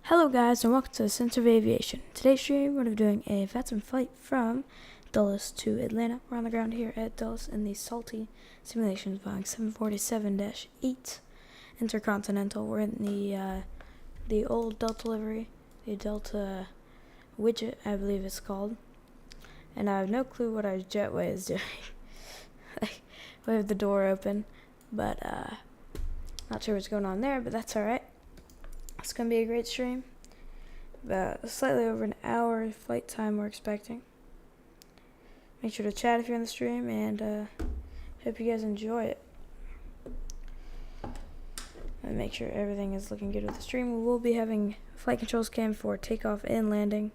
Hello guys and welcome to the Center of Aviation. Today's stream we're going to be doing a Vatsim flight from Dulles to Atlanta. We're on the ground here at Dulles in the salty simulations Boeing 747-8 Intercontinental. We're in the old Delta livery, the Delta widget I believe it's called. And I have no clue what our jetway is doing. We have the door open, but not sure what's going on there, but that's alright. It's going to be a great stream. About slightly over an hour flight time we're expecting. Make sure to chat if you're in the stream, and hope you guys enjoy it. And make sure everything is looking good with the stream. We will be having flight controls cam for takeoff and landing.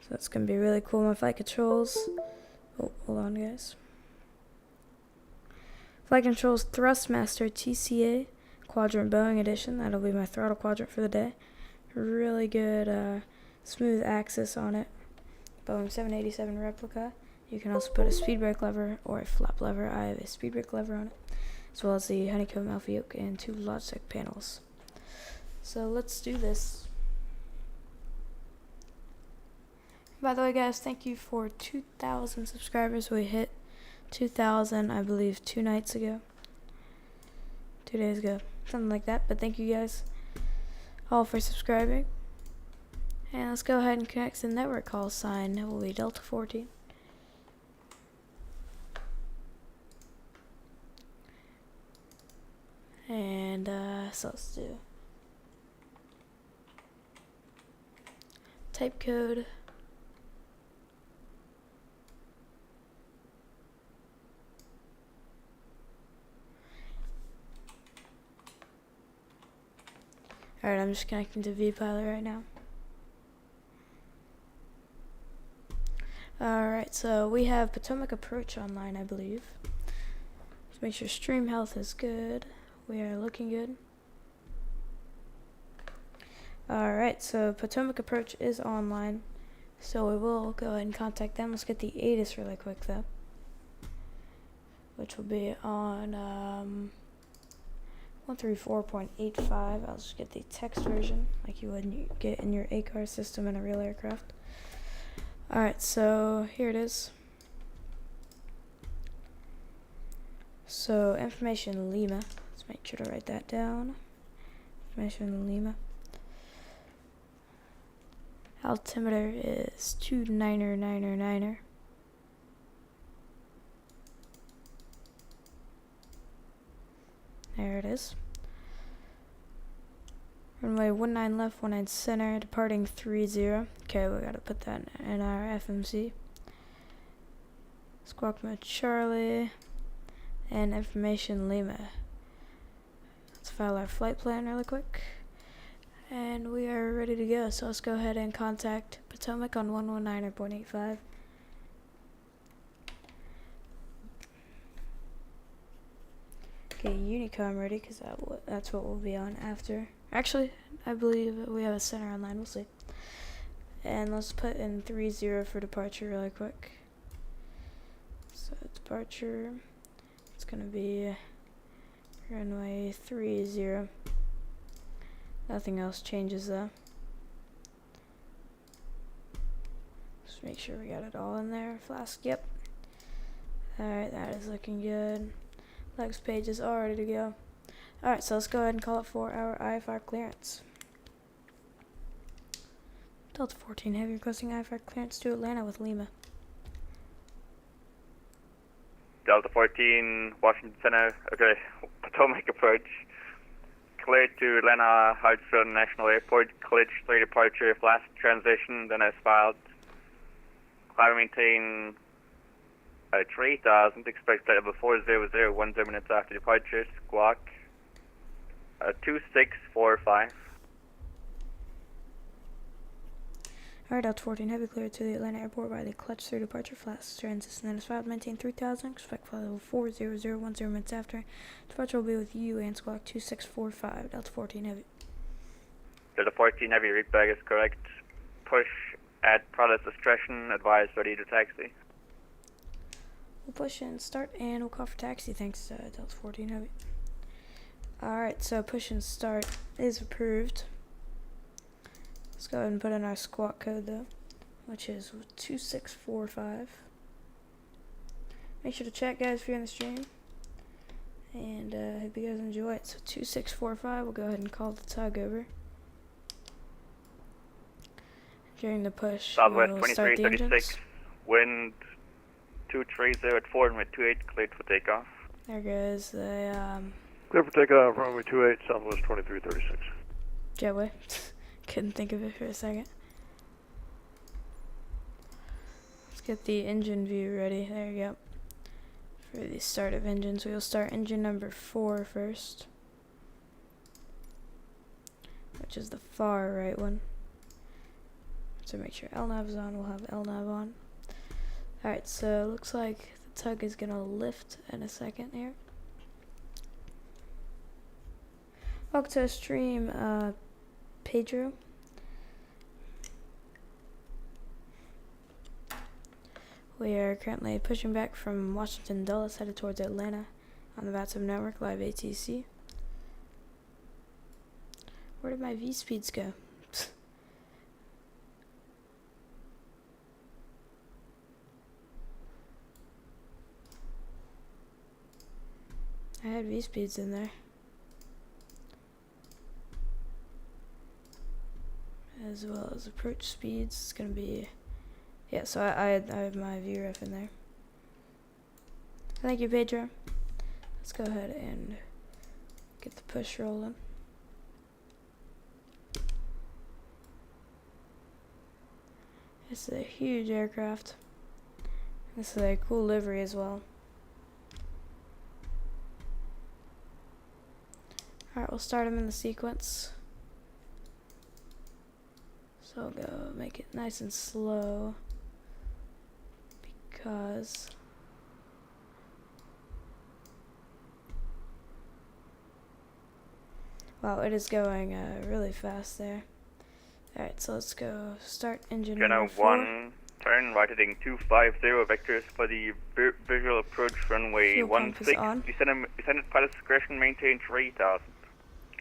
So that's going to be really cool. My flight controls. Oh, hold on guys. Flight controls Thrustmaster TCA. Quadrant Boeing edition. That'll be my throttle quadrant for the day. Really good smooth axis on it. Boeing 787 replica. You can also put a speed brake lever or a flap lever. I have a speed brake lever on it, as well as the Honeycomb alpha yoke and 2 Logitech panels. So let's do this. By the way guys, thank you for 2,000 subscribers. We hit 2,000 I believe 2 nights ago. 2 days ago. Something like that, but thank you guys all for subscribing. And let's go ahead and connect the network call sign. It will be Delta 14. And so let's do type code. Alright, I'm just connecting to vPilot right now. Alright, so we have Potomac approach online, I believe. Let's make sure stream health is good. We are looking good. Alright, so Potomac approach is online. So we will go ahead and contact them. Let's get the ATIS really quick though. Which will be on 134.85. I'll just get the text version like you would get in your ACAR system in a real aircraft. Alright, so here it is. So information Lima. Let's make sure to write that down. Information Lima. Altimeter is 29er. There it is. Runway 19 left, 19 center, departing 30. Okay, we gotta put that in our FMC. Squawk mode Charlie. And information Lima. Let's file our flight plan really quick. And we are ready to go. So let's go ahead and contact Potomac on 119.85. Okay, Unicom ready, because that's what we'll be on after. Actually, I believe we have a center online, we'll see. And let's put in 30 for departure really quick. So departure, it's going to be runway 30. Nothing else changes though. Just make sure we got it all in there. Flask, yep. Alright, that is looking good. Legs page is all ready to go. Alright, so let's go ahead and call it for our IFR clearance. Delta 14 Heavy requesting IFR clearance to Atlanta with Lima. Delta 14, Washington Center. Okay, Potomac approach. Cleared to Atlanta Hartsfield National Airport. Glitch 3 departure, flash transition, then as filed. Climb maintain 3000, expect flight level 400, 10 minutes after departure, squawk 2645. Alright, Delta 14 Heavy cleared to the Atlanta Airport by the clutch 3 departure flash transition, then as filed, maintain 3000, expect flight level 400, 10 minutes after. Departure will be with you and squawk 2645, Delta 14 Heavy. Delta 14 Heavy, read bag is correct. Push at pilot's discretion, advise ready to taxi. We'll push and start, and we'll call for taxi. Thanks, Delta 14 Heavy. Alright, so push and start is approved. Let's go ahead and put in our squawk code though, which is 2645. Make sure to chat, guys, if you're in the stream. And hope you guys enjoy it. So 2645, we'll go ahead and call the tug over. During the push, Southwest we'll start the 2336, engines. wind 230 at 428, cleared for takeoff. There goes the Clear for takeoff, runway 28, Southwest 2336. jetway. Couldn't think of it for a second. Let's get the engine view ready. There you go. For the start of engines, we'll start engine number 4 first, which is the far right one. So make sure LNAV's on, we'll have LNAV on. Alright, so it looks like the tug is gonna lift in a second here. Welcome to the stream, Pedro. We are currently pushing back from Washington Dulles, headed towards Atlanta on the Vatsim network, live ATC. Where did my V speeds go? I had V speeds in there, as well as approach speeds. It's gonna be, yeah. So I have my VREF in there. Thank you, Pedro. Let's go ahead and get the push rolling. This is a huge aircraft. This is a cool livery as well. Alright, we'll start them in the sequence. So I'll go make it nice and slow, because wow, it is going really fast there. Alright, so let's go start engine number 4. 1, turn right heading 250 vectors for the visual approach runway Fuel pump is 16. on. Descended pilot discretion, maintain 3000.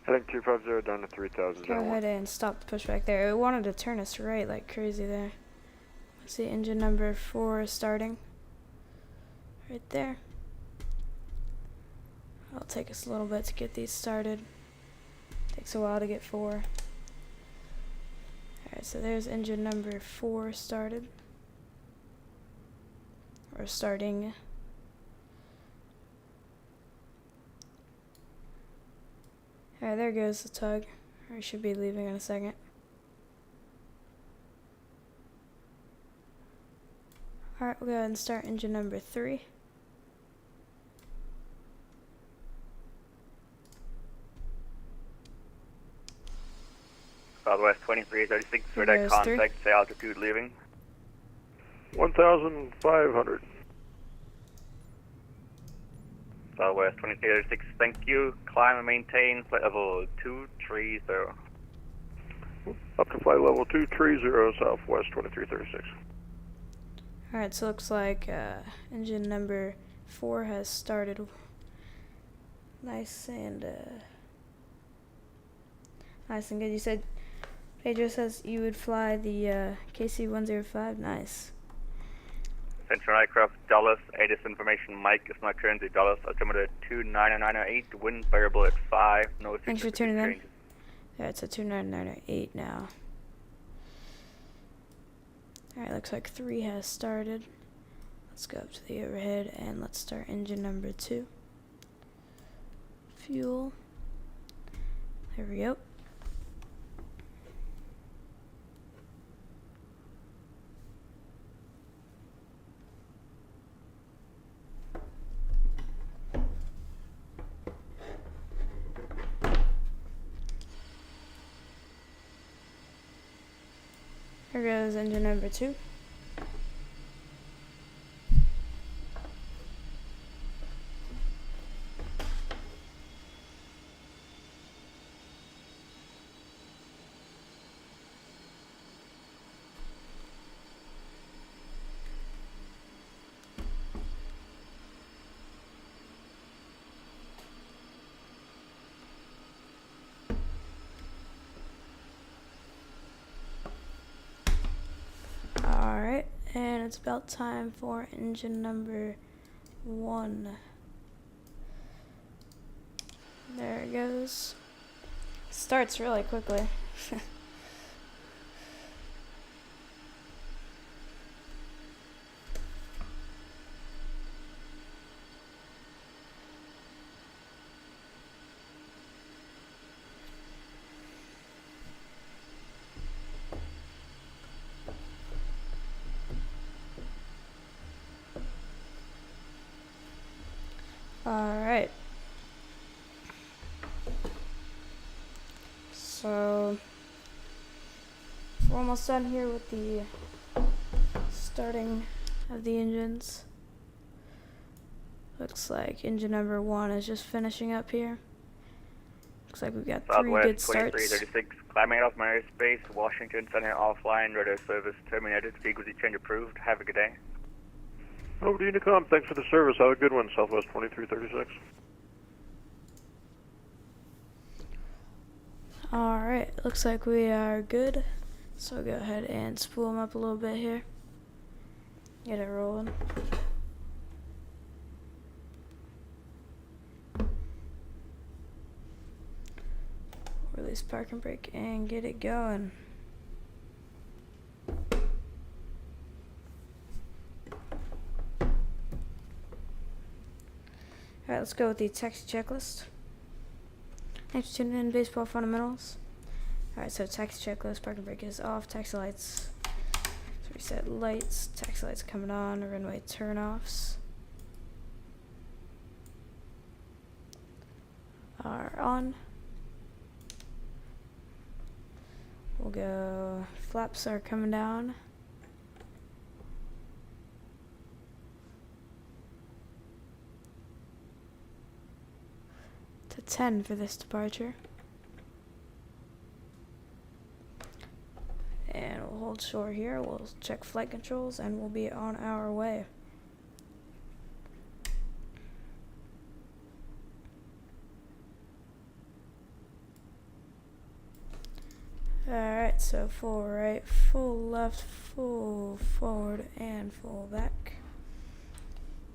Heading 250 down to 3000. Go ahead and stop the pushback there. It wanted to turn us right like crazy there. Let's see, engine number 4 is starting. Right there. It'll take us a little bit to get these started. Takes a while to get 4. Alright, so there's engine number 4 started. Or starting. Alright, there goes the tug. We should be leaving in a second. Alright, we'll go ahead and start engine number 3. Southwest 2336, There radar goes 3. contact, say altitude leaving. 1500. Southwest 2336, thank you. Climb and maintain flight level 230. Up to flight level 230, Southwest 2336. Alright, so looks like engine number 4 has started. Nice and good. You said, Pedro says you would fly the KC-105. Nice. Central aircraft Dallas, ATIS information, Mike is not currently Dallas, altimeter 29908, wind variable at 5, no Thanks for significant tuning in. changes. Yeah, it's a 29908 now. Alright, looks like 3 has started. Let's go up to the overhead and let's start engine number 2. Fuel. There we go. Here goes engine number 2. and it's about time for engine number 1. There it goes. Starts really quickly. Alright. So, we're almost done here with the starting of the engines. Looks like engine number 1 is just finishing up here. Looks like we've got 3 good starts. 2336, climbing off my airspace, Washington, Center offline, radar service terminated, frequency change approved. Have a good day. Over to Unicom. Thanks for the service. Have a good one. Southwest 2336. Alright, looks like we are good. So go ahead and spool them up a little bit here. Get it rolling. Release park and brake and get it going. Alright, let's go with the taxi checklist. Thanks for tuning in Baseball Fundamentals. Alright, so taxi checklist, park and brake is off, taxi lights. So reset lights, taxi lights coming on, runway turnoffs are on. We'll go, flaps are coming down. To 10 for this departure. And we'll hold short here, we'll check flight controls, and we'll be on our way. Alright, so full right, full left, full forward, and full back.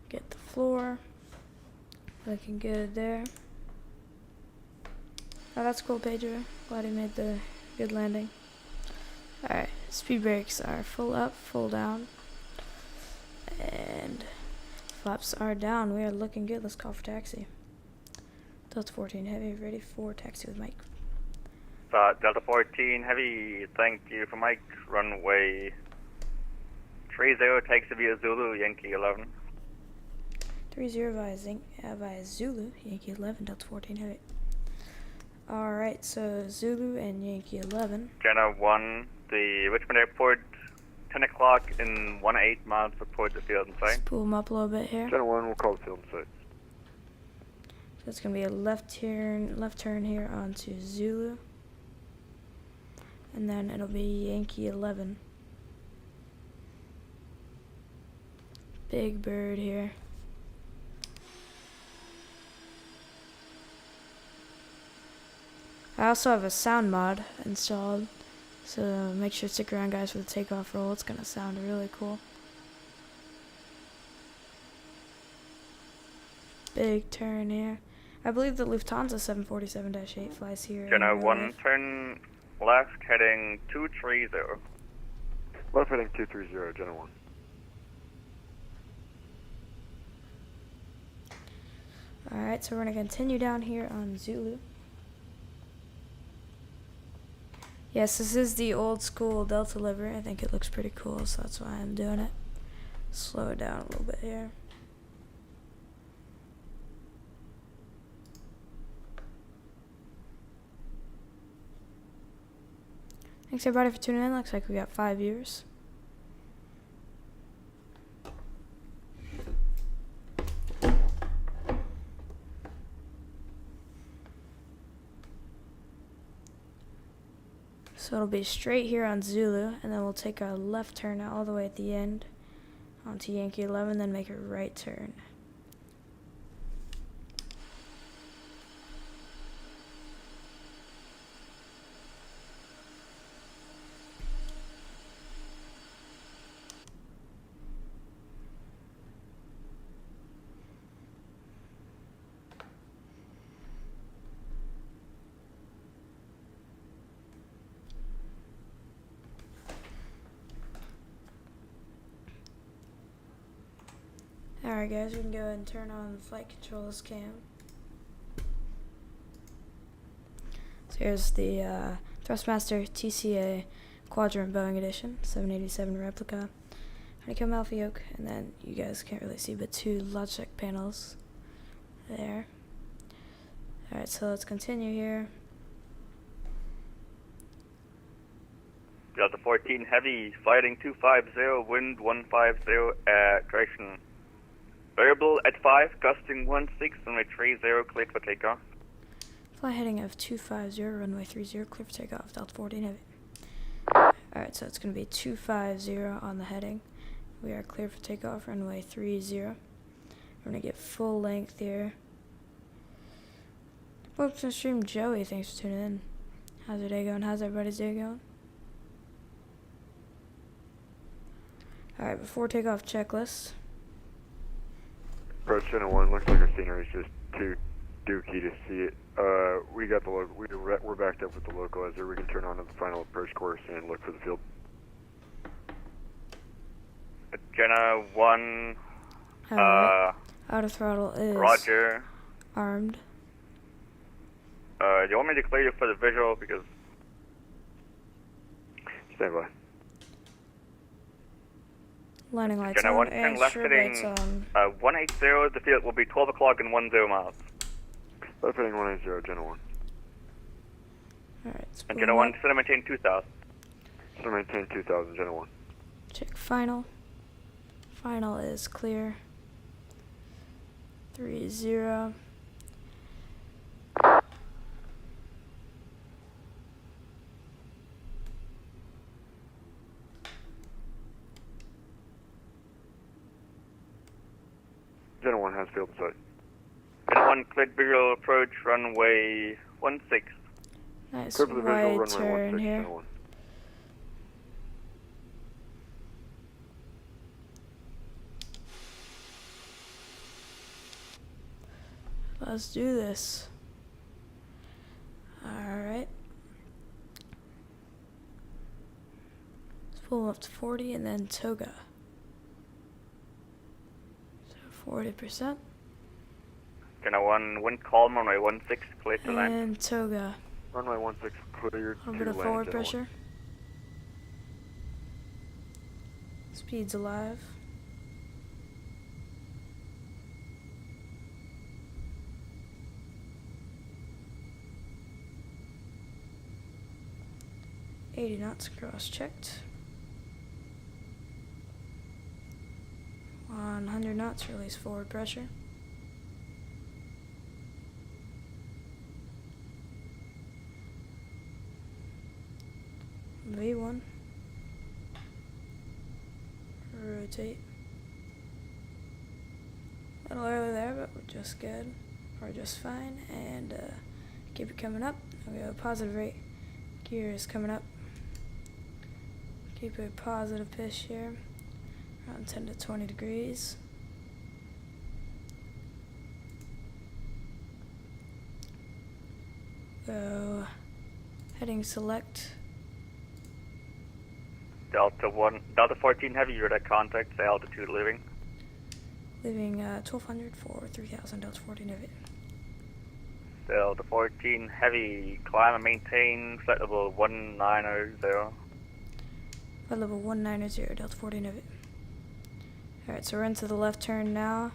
Get the floor. Looking good there. Oh, that's cool, Pedro. Glad he made the good landing. Alright, speed brakes are full up, full down. And flaps are down. We are looking good. Let's call for taxi. Delta 14 Heavy, ready for taxi with Mike. Delta 14 Heavy, thank you for Mike. Runway 30, taxi via Zulu, Yankee 11. 30 via Zulu, Yankee 11, Delta 14 Heavy. Alright, so Zulu and Yankee 11. Jenna 1, the Richmond Airport, 10 o'clock in 18 miles, report the field in sight. Spool them up a little bit here. Channel 1, we'll call the field in sight. So it's going to be a left turn here onto Zulu. And then it'll be Yankee 11. Big bird here. I also have a sound mod installed, so make sure to stick around, guys, for the takeoff roll. It's going to sound really cool. Big turn here. I believe the Lufthansa 747-8 flies here. Jenna 1, turn left, heading 230. Left heading 230, Jenna 1. Alright, so we're going to continue down here on Zulu. Yes, this is the old school Delta livery. I think it looks pretty cool, so that's why I'm doing it. Slow it down a little bit here. Thanks everybody for tuning in. Looks like we got 5 viewers. So it'll be straight here on Zulu, and then we'll take a left turn all the way at the end onto Yankee 11, then make a right turn. Alright guys, we can go ahead and turn on the flight controls cam. So here's the Thrustmaster TCA Quadrant Boeing Edition 787 replica. Honeycomb Alpha Yoke, and then you guys can't really see, but 2 Logitech panels there. Alright, so let's continue here. Delta 14 Heavy, flighting 250, wind 150, direction variable at 5, gusting 16, runway 30, cleared for takeoff. Fly heading of 250, runway 30, clear for takeoff, Delta 14 Heavy. Alright, so it's going to be 250 on the heading. We are clear for takeoff, runway 30. We're going to get full length here. Welcome to the stream, Joey. Thanks for tuning in. How's your day going? How's everybody's day going? Alright, before takeoff checklist. Approach Channel 1, looks like our scenery is just too dookie to see it. We got the we're backed up with the localizer. We can turn on to the final approach course and look for the field. Jenna 1, outer throttle is Roger. armed. Do you want me to clear you for the visual? Because Stand by. Landing lights Jenna on 1, and left strobe heading lights on. 180, the field will be 12 o'clock and 10 miles. Left heading 180, Jenna 1. Alright, And Jenna 1, center maintain 2000. Center maintain 2000, Jenna 1. check final. Final is clear. 30. Jenna 1 has field in sight. Jenna 1, cleared visual approach, runway 16. Nice Clear for the visual, wide runway turn 16, here. Jenna 1. Let's do this. Alright. Let's pull up to 40 and then toga. So 40%. Jenna 1, wind calm, runway 16, clear to land. And toga. Runway 16 cleared A little to bit of land, forward Jenna 1. pressure. Speed's alive. $80 knots cross-checked. 100 knots, release forward pressure. V1. Rotate. A little early there, but we're just good. We're just fine. And keep it coming up. We have a positive rate. Gear is coming up. Keep a positive pitch here. Around 10 to 20 degrees. Go heading select. Delta 14 heavy, you're at contact, the altitude leaving. Leaving 1200 for 3000, Delta 14 heavy. Delta 14 heavy, climb and maintain, flight level 190. Flight level 190, Delta 14 heavy. Alright, so we're into the left turn now.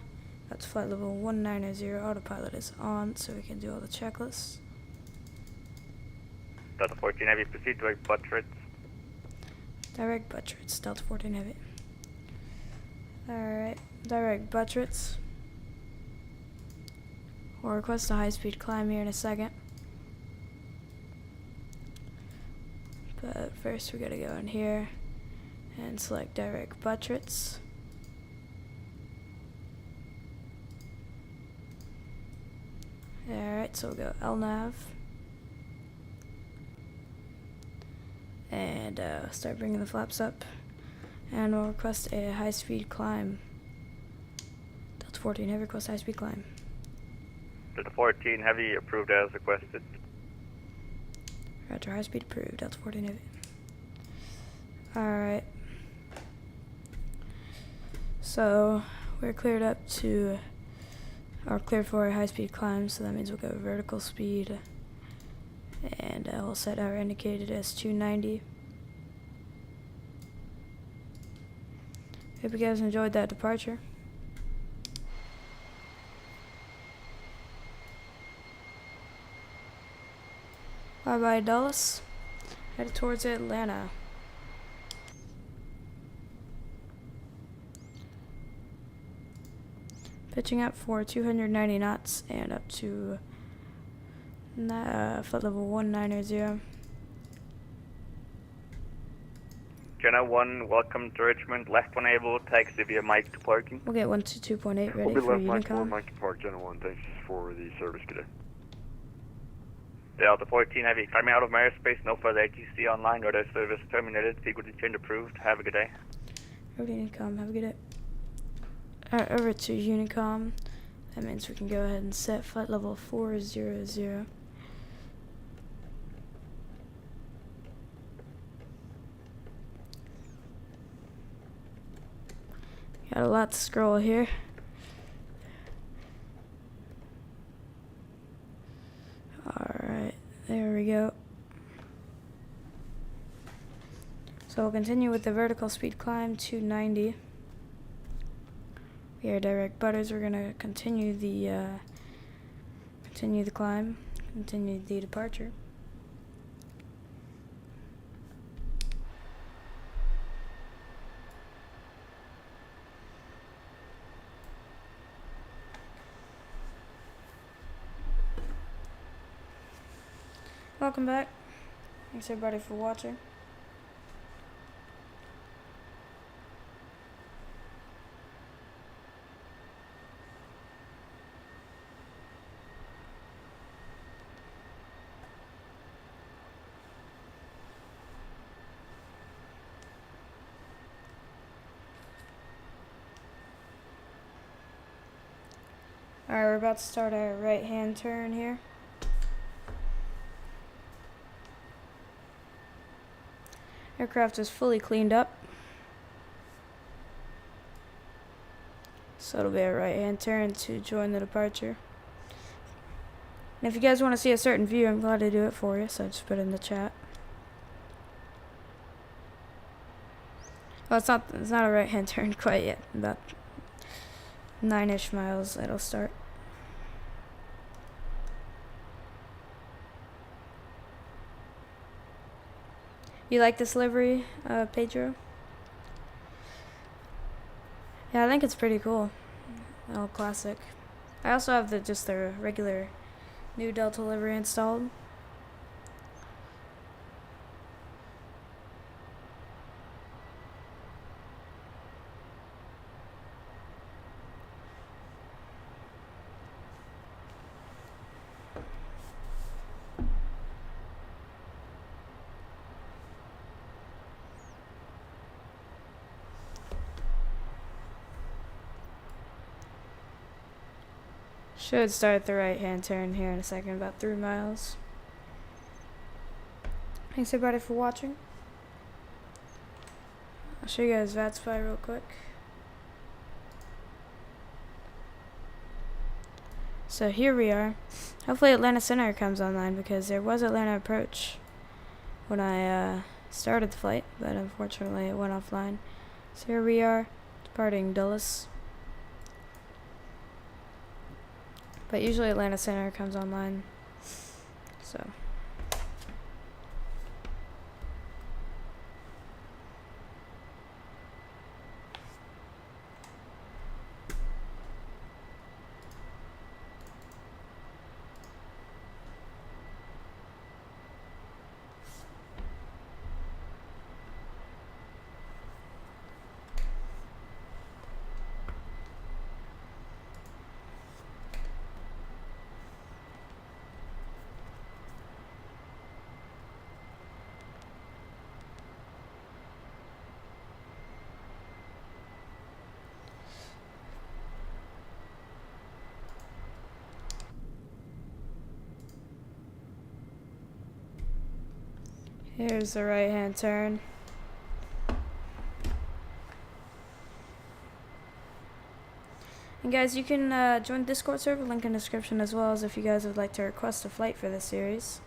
That's flight level 190, autopilot is on, so we can do all the checklists. Delta 14 heavy, proceed to buttress. Direct buttress, Delta 14 heavy. Alright, direct buttress. We'll request a high-speed climb here in a second. But first we gotta go in here and select direct buttress. Alright, so we'll go LNAV. And start bringing the flaps up. And we'll request a high-speed climb. Delta 14 heavy, request high-speed climb. Delta 14 heavy, approved as requested. Roger, high-speed approved, Delta 14 heavy. Alright. So, we're cleared up to, or cleared for a high-speed climb, so that means we'll go vertical speed, and we'll set our indicated as 290. Hope you guys enjoyed that departure. Bye bye Dulles, headed towards Atlanta. Pitching up for 290 knots and up to foot level 190. Jenna 1, welcome to Richmond. Left one able, taxi via Mike to parking. We'll get 122.8 ready We'll be for left Mike 4, Unicom. Mike to park, Jenna 1. Thanks for the service today. Delta 14 Heavy, climbing out of airspace, no further ATC online, Rudder service terminated, frequency change approved. Have a good day. Over to Unicom, have a good day. Alright, over to Unicom. That means we can go ahead and set flight level 400. Got a lot to scroll here. Alright, there we go. So we'll continue with the vertical speed climb, 290. We are direct butters. We're gonna continue the climb, continue the departure. Welcome back. Thanks everybody for watching. Alright, we're about to start our right-hand turn here. Aircraft is fully cleaned up. So it'll be a right-hand turn to join the departure. And if you guys want to see a certain view, I'm glad to do it for you, so I just put it in the chat. Well, it's not a right-hand turn quite yet. About 9-ish miles it'll start. You like this livery, Pedro? Yeah, I think it's pretty cool. All classic. I also have the regular new Delta livery installed. Should start the right-hand turn here in a second, about 3 miles. Thanks everybody for watching. I'll show you guys Vatsim real quick. So here we are. Hopefully Atlanta Center comes online because there was Atlanta approach when I started the flight, but unfortunately it went offline. So here we are, departing Dulles. But usually Atlanta Center comes online, so. Here's the right-hand turn. And guys, you can join the Discord server, link in the description, as well as if you guys would like to request a flight for this series.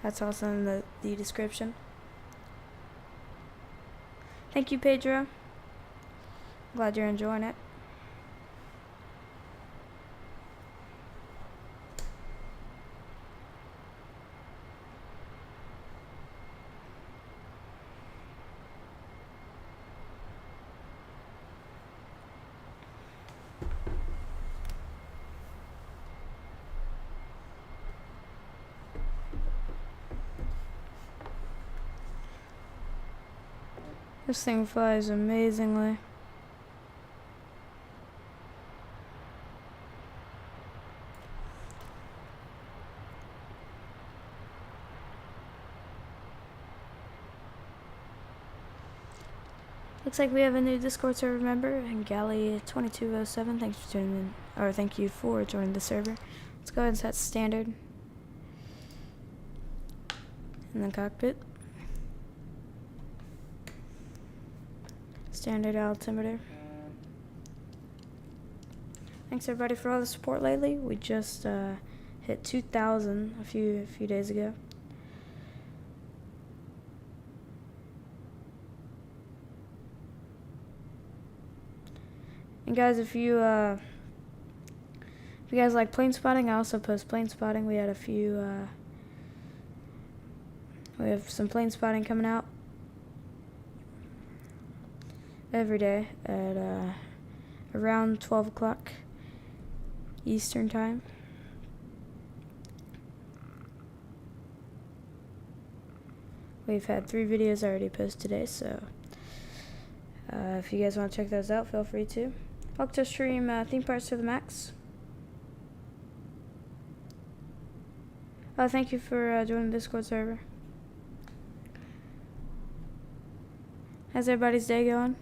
That's also in the description. Thank you, Pedro. Glad you're enjoying it. This thing flies amazingly. Looks like we have a new Discord server member, Galley2207. Thanks for tuning in, or thank you for joining the server. Let's go ahead and set standard in the cockpit. Standard altimeter. Thanks everybody for all the support lately. We just hit 2,000 a few days ago. And guys, if you guys like plane spotting, I also post plane spotting. We had a few. We have some plane spotting coming out every day at around 12 o'clock Eastern time. We've had 3 videos already posted today, so if you guys want to check those out, feel free to. Welcome to stream theme parts to the max. Thank you for joining the Discord server. How's everybody's day going?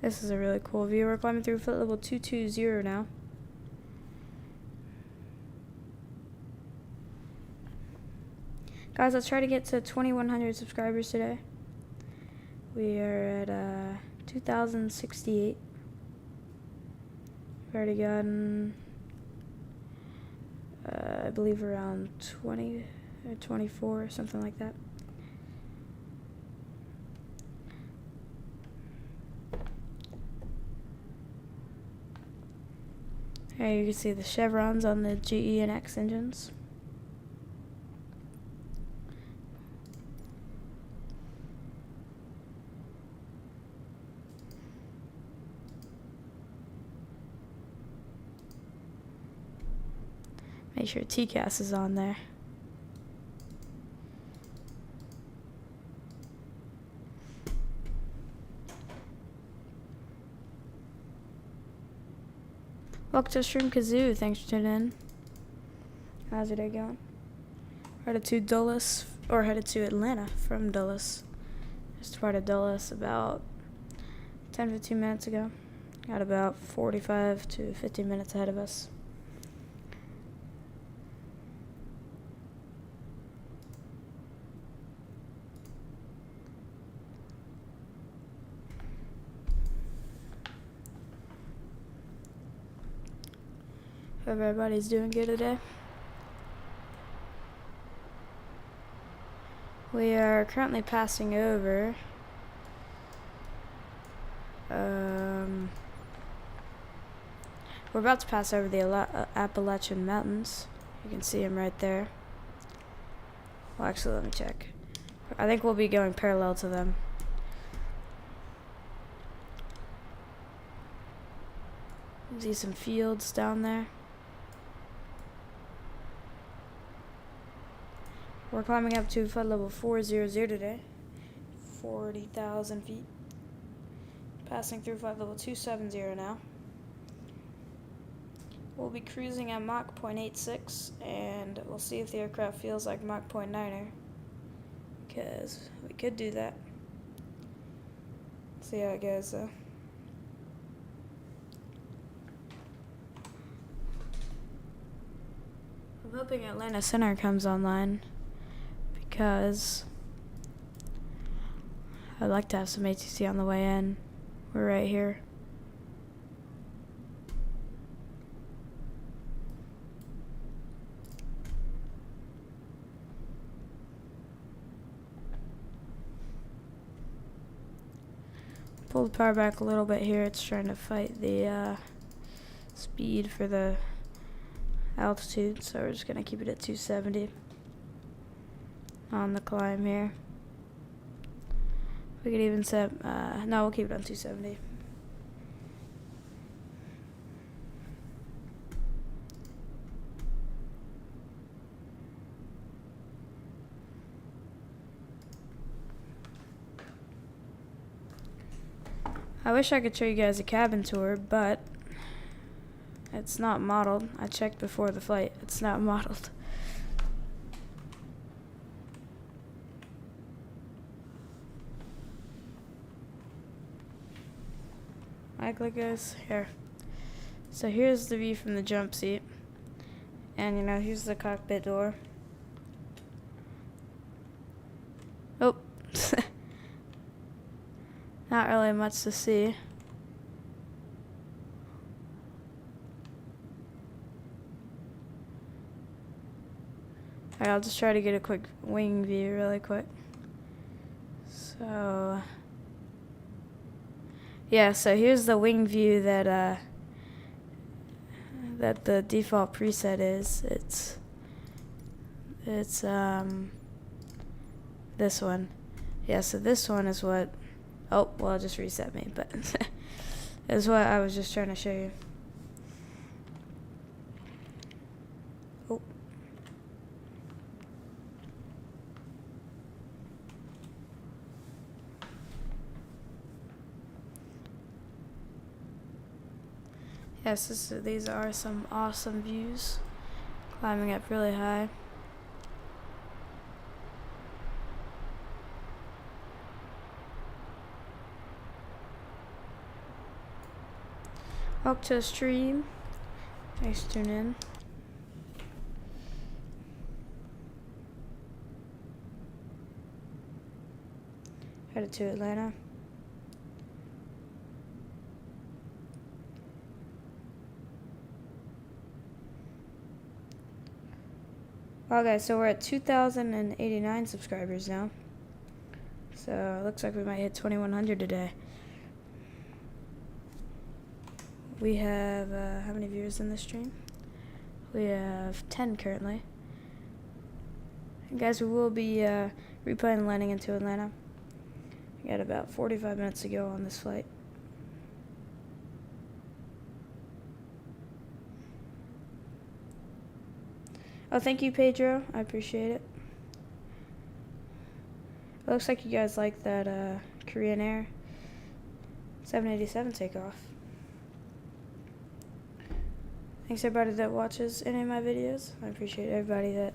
This is a really cool view. We're climbing through flight level 220 now. Guys, let's try to get to 2,100 subscribers today. We are at 2,068. We've already gotten, I believe, around 20 or 24 or something like that. Here you can see the chevrons on the GE and X engines. Make sure TCAS is on there. Welcome to Stream Kazoo. Thanks for tuning in. How's your day going? Headed to Dulles, or headed to Atlanta from Dulles. Just departed Dulles about 10-15 minutes ago. Got about 45 to 50 minutes ahead of us. Hope everybody's doing good today. We are currently passing over we're about to pass over the Appalachian Mountains. You can see them right there. Well, actually, let me check. I think we'll be going parallel to them. See some fields down there. We're climbing up to flight level 400 today, 40,000 feet. Passing through flight level 270 now. We'll be cruising at Mach 0.86, and we'll see if the aircraft feels like Mach 0.9er, because we could do that. See how it goes though. I'm hoping Atlanta Center comes online, because I'd like to have some ATC on the way in. We're right here. Pull the power back a little bit here. It's trying to fight the speed for the altitude, so we're just going to keep it at 270 on the climb here. We could even set, no, we'll keep it on 270. I wish I could show you guys a cabin tour, but it's not modeled. I checked before the flight. It's not modeled. Like guys, here. So here's the view from the jump seat. And you know, here's the cockpit door. Oh. Not really much to see. Alright, I'll just try to get a quick wing view really quick. So yeah, so here's the wing view that that the default preset is. It's this one. Yeah, so this one is what, oh, well, it just reset me, but is what I was just trying to show you. Oh. Yes, these are some awesome views. Climbing up really high. Welcome to the stream. Thanks for tuning in. Headed to Atlanta. Well guys, so we're at 2,089 subscribers now. So it looks like we might hit 2,100 today. We have, how many viewers in this stream? We have 10 currently. And guys, we will be replaying and landing into Atlanta. We got about 45 minutes to go on this flight. Oh, thank you, Pedro. I appreciate it. It looks like you guys like that Korean Air 787 takeoff. Thanks everybody that watches any of my videos. I appreciate everybody that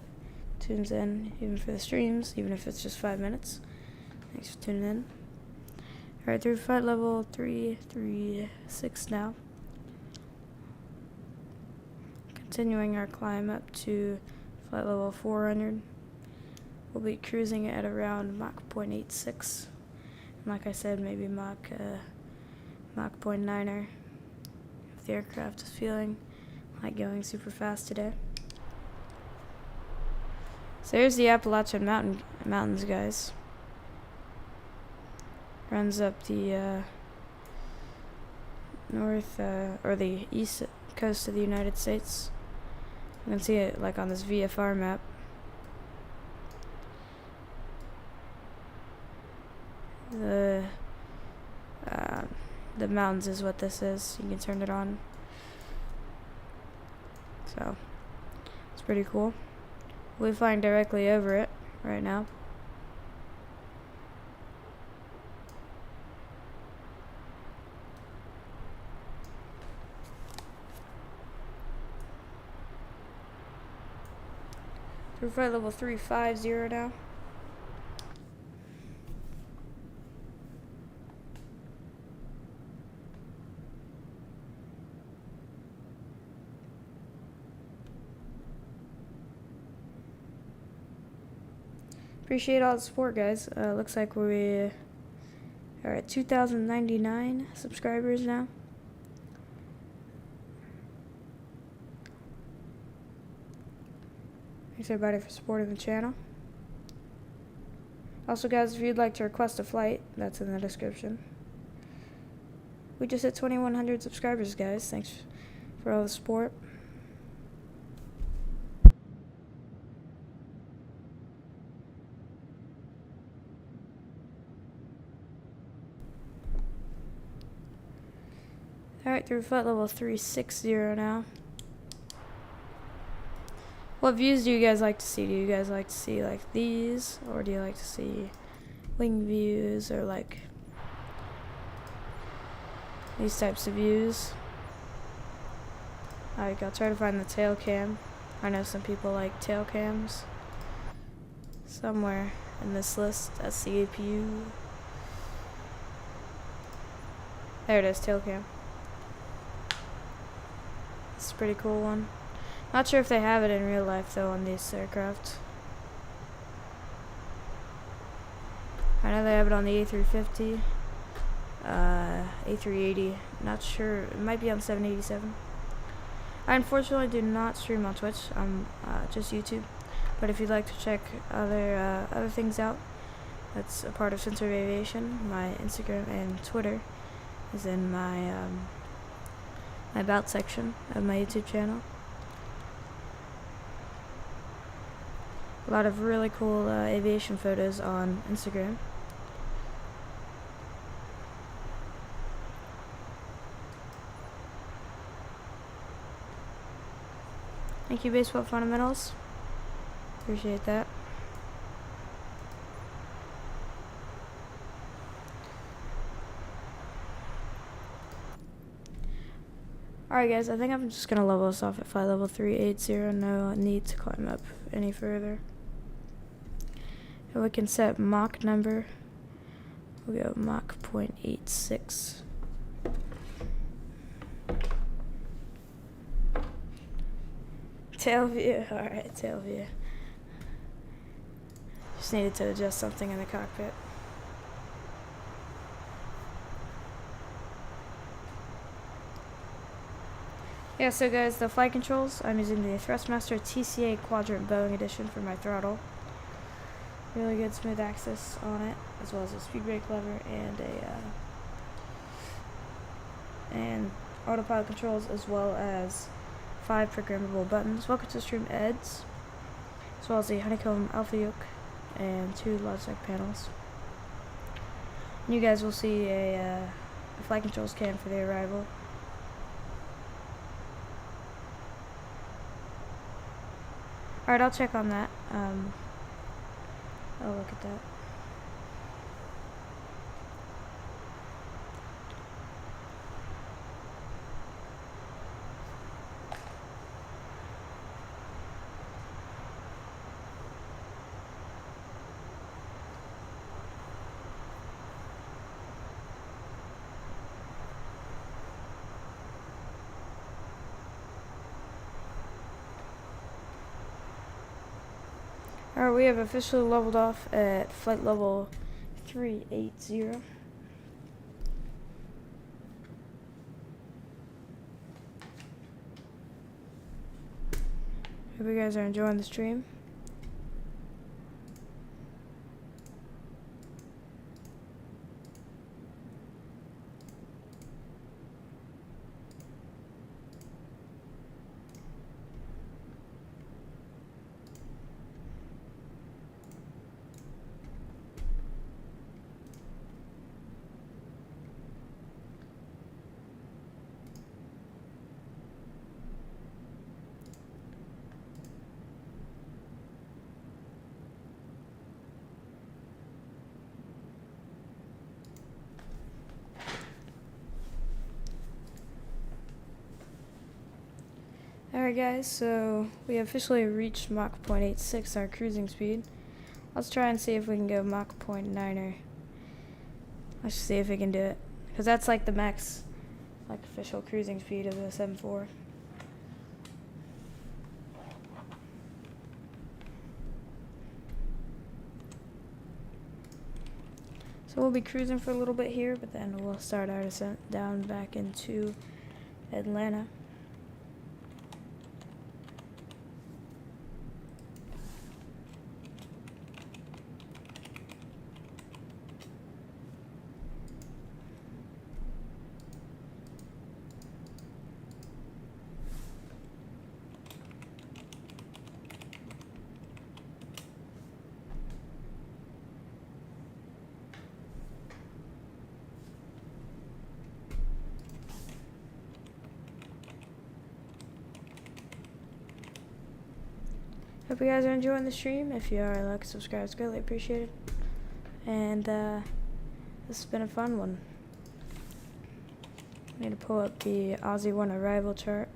tunes in, even for the streams, even if it's just 5 minutes. Thanks for tuning in. Alright, through flight level 336 now. Continuing our climb up to flight level 400. We'll be cruising at around Mach 0.86. And like I said, maybe Mach 0.9er if the aircraft is feeling like going super fast today. So here's the Appalachian Mountains, guys. Runs up the north or the east coast of the United States. You can see it like on this VFR map. The mountains is what this is. You can turn it on. So it's pretty cool. We're flying directly over it right now. Through flight level 350 now. Appreciate all the support, guys. Looks like we Alright, 2,099 subscribers now. Thanks everybody for supporting the channel. Also guys, if you'd like to request a flight, that's in the description. We just hit 2,100 subscribers, guys. Thanks for all the support. Alright, through flight level 360 now. What views do you guys like to see? Do you guys like to see like these? Or do you like to see wing views or like these types of views? Alright, I'll try to find the tail cam. I know some people like tail cams. Somewhere in this list, that's the APU. There it is, tail cam. It's a pretty cool one. Not sure if they have it in real life though on these aircraft. I know they have it on the A350, A380. Not sure. It might be on 787. I unfortunately do not stream on Twitch. I'm just YouTube. But if you'd like to check other things out, that's a part of Censored Aviation. My Instagram and Twitter is in my my about section of my YouTube channel. A lot of really cool aviation photos on Instagram. Thank you, Baseball Fundamentals. Appreciate that. Alright guys, I think I'm just going to level us off at flight level 380. No need to climb up any further. And we can set Mach number. We'll go Mach 0.86. Tail view. Alright, tail view. Just needed to adjust something in the cockpit. Yeah, so guys, the flight controls, I'm using the Thrustmaster TCA Quadrant Boeing edition for my throttle. Really good smooth access on it, as well as a speed brake lever and autopilot controls, as well as 5 programmable buttons. Welcome to stream EDS, as well as the Honeycomb Alpha Yoke and 2 Logitech panels. And you guys will see a flight controls cam for the arrival. Alright, I'll check on that. I'll look at that. Alright, we have officially leveled off at flight level 380. Hope you guys are enjoying the stream. Alright guys, so we officially reached Mach 0.86, our cruising speed. Let's try and see if we can go Mach 0.9. Let's see if we can do it, because that's like the max, like official cruising speed of the 7.4. So we'll be cruising for a little bit here, but then we'll start our descent down back into Atlanta. Hope you guys are enjoying the stream. If you are, like and subscribe. It's greatly appreciated. And this has been a fun one. I need to pull up the Aussie 1 arrival chart.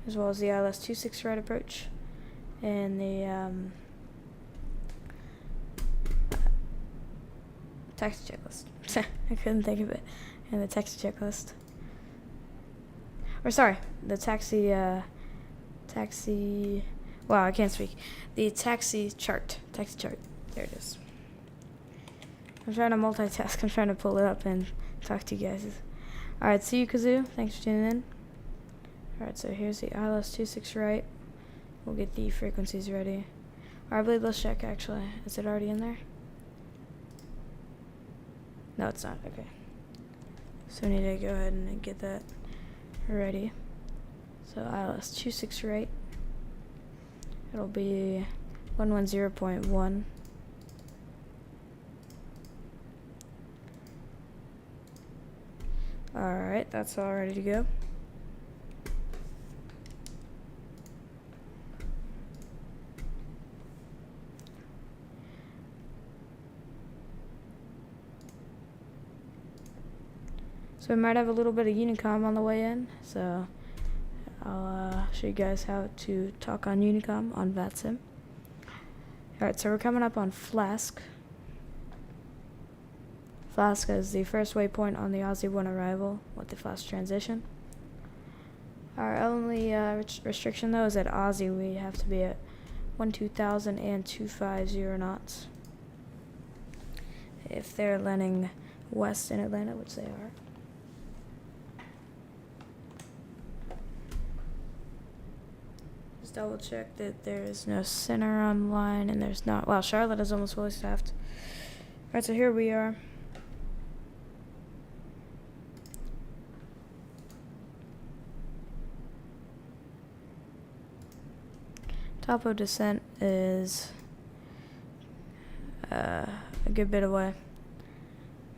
As well as the ILS 26 right approach and the taxi checklist. I couldn't think of it. And the taxi checklist. Or sorry, the taxi, wow, I can't speak. The taxi chart. Taxi chart. There it is. I'm trying to multitask. I'm trying to pull it up and talk to you guys. Alright, see you, Kazoo. Thanks for tuning in. Alright, so here's the ILS 26 right. We'll get the frequencies ready. Or I believe, let's check actually. Is it already in there? No, it's not. Okay. So we need to go ahead and get that ready. So ILS 26 right. It'll be 110.1. Alright, that's all ready to go. So we might have a little bit of Unicom on the way in, so I'll show you guys how to talk on Unicom on Vatsim. Alright, so we're coming up on Flask. Flask is the first waypoint on the Aussie 1 arrival with the Flask transition. Our only restriction though is at Aussie we have to be at 12,000 and 250 knots. If they're landing west in Atlanta, which they are. Just double check that there is no center online, and there's not. Wow, Charlotte is almost fully staffed. Alright, so here we are. Top of descent is a good bit away.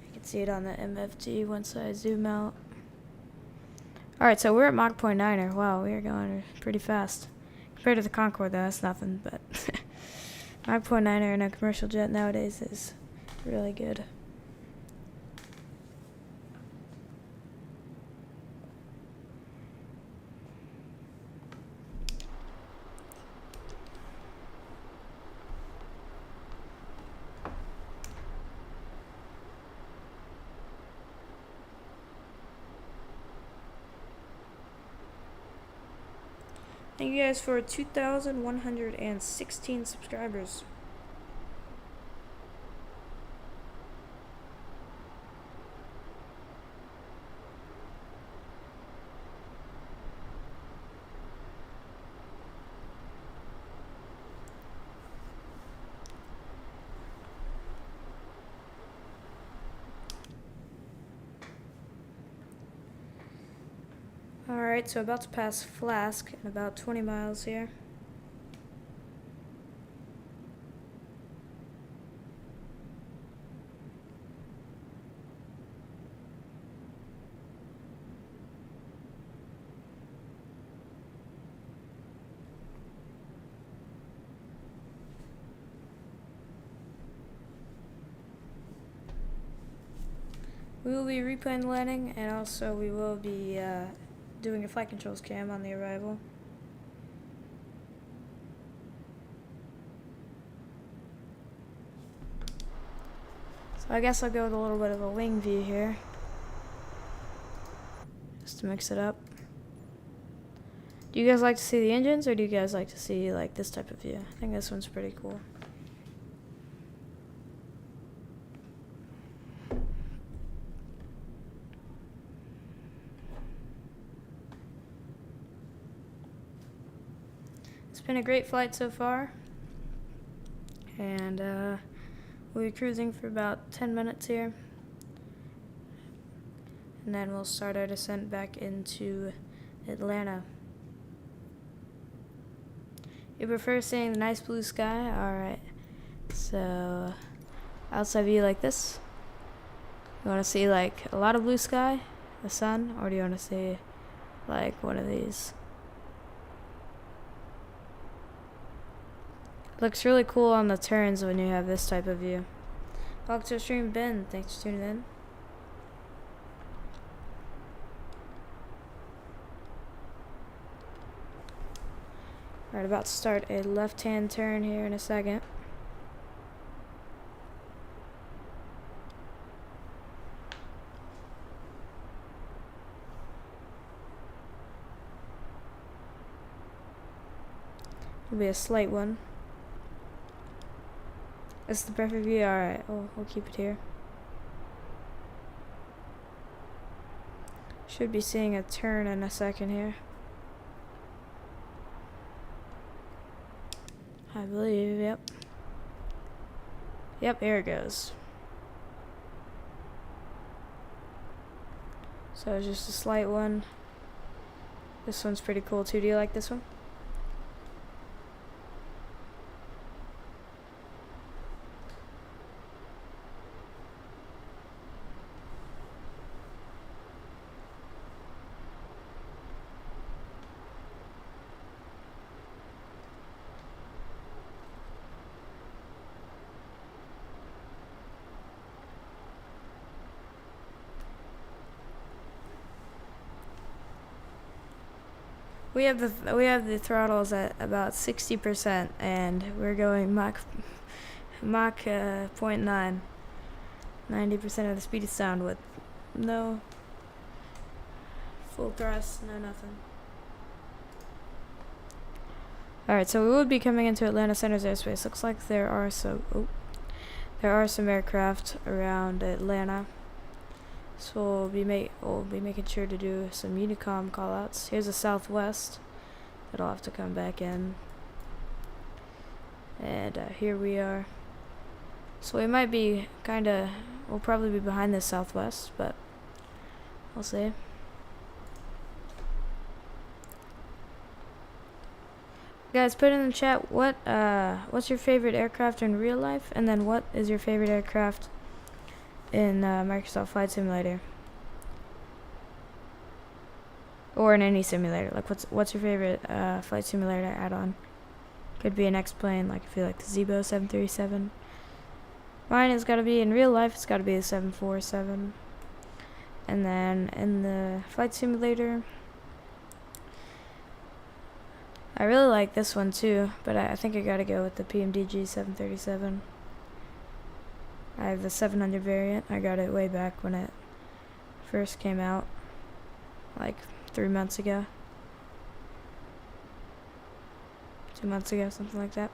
You can see it on the MFT once I zoom out. Alright, so we're at Mach 0.9er. Wow, we are going pretty fast. Compared to the Concorde, though, that's nothing, but Mach 0.9er in a commercial jet nowadays is really good. Thank you guys for 2,116 subscribers. Alright, so about to pass Flask in about 20 miles here. We will be replaying the landing, and also we will be doing a flight controls cam on the arrival. So I guess I'll go with a little bit of a wing view here, just to mix it up. Do you guys like to see the engines, or do you guys like to see like this type of view? I think this one's pretty cool. It's been a great flight so far, and we'll be cruising for about 10 minutes here, and then we'll start our descent back into Atlanta. You prefer seeing the nice blue sky? Alright, so outside view like this. You want to see like a lot of blue sky, the sun, or do you want to see like one of these? Looks really cool on the turns when you have this type of view. Welcome to the stream, Ben. Thanks for tuning in. Alright, about to start a left-hand turn here in a second. It'll be a slight one. This is the perfect view. Alright, we'll keep it here. Should be seeing a turn in a second here. I believe, yep. Yep, here it goes. So it's just a slight one. This one's pretty cool too. Do you like this one? We have the throttles at about 60%, and we're going Mach 0.9, 90% of the speed of sound with no full thrust, no nothing. Alright, so we would be coming into Atlanta Center's airspace. Looks like there are some aircraft around Atlanta. So we'll be making sure to do some Unicom callouts. Here's a Southwest that'll have to come back in, and here we are. So we might be we'll probably be behind this Southwest, but we'll see. Guys, put in the chat what's your favorite aircraft in real life, and then what is your favorite aircraft in Microsoft Flight Simulator, or in any simulator. Like what's your favorite Flight Simulator add-on? Could be an X-plane, like if you like the Zebo 737. Mine has got to be in real life. It's got to be the 747. And then in the Flight Simulator, I really like this one too, but I think I gotta go with the PMDG 737. I have the 700 variant. I got it way back when it first came out, like 3 months ago. 2 months ago, something like that.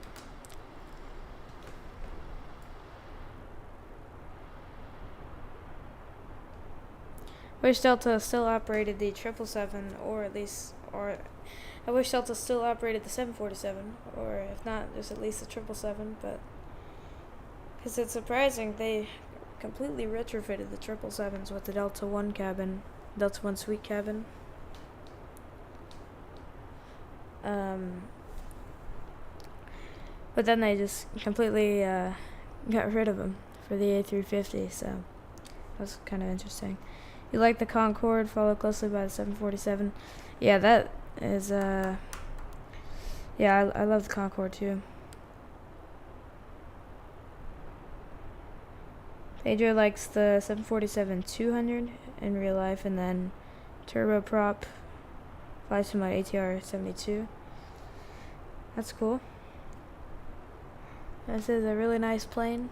Wish Delta still operated the 777, I wish Delta still operated the 747, or if not, just at least the 777, but because it's surprising, they completely retrofitted the 777s with the Delta 1 cabin, Delta 1 suite cabin. But then they just completely got rid of them for the A350, so that was kind of interesting. You like the Concorde, followed closely by the 747. Yeah, that is, yeah, I love the Concorde too. Pedro likes the 747-200 in real life, and then turboprop flies from my ATR 72. That's cool. This is a really nice plane.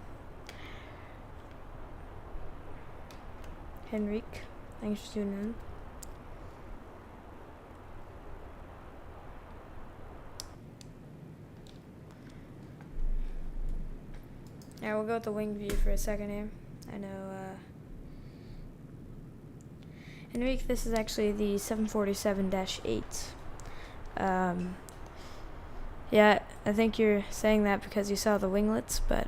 Henrique, thanks for tuning in. Alright, we'll go with the wing view for a second here. I know, Enrique, this is actually the 747-8. Yeah, I think you're saying that because you saw the winglets, but,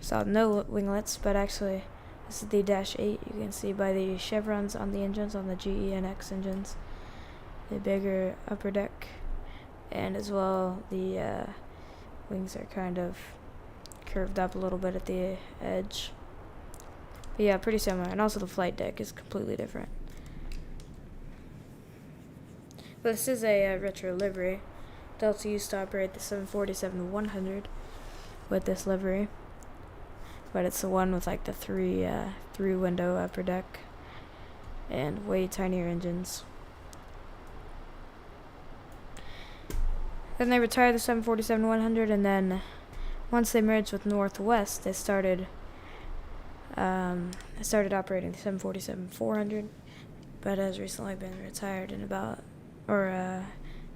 saw no winglets, but actually, this is the -8. You can see by the chevrons on the engines, on the GE and X engines, the bigger upper deck, and as well, the, wings are kind of curved up a little bit at the edge. But yeah, pretty similar. And also the flight deck is completely different. But this is a retro livery. Delta used to operate the 747-100 with this livery. But it's the one with like the three window upper deck and way tinier engines. Then they retired the 747-100, and then once they merged with Northwest, they started operating the 747-400, but has recently been retired in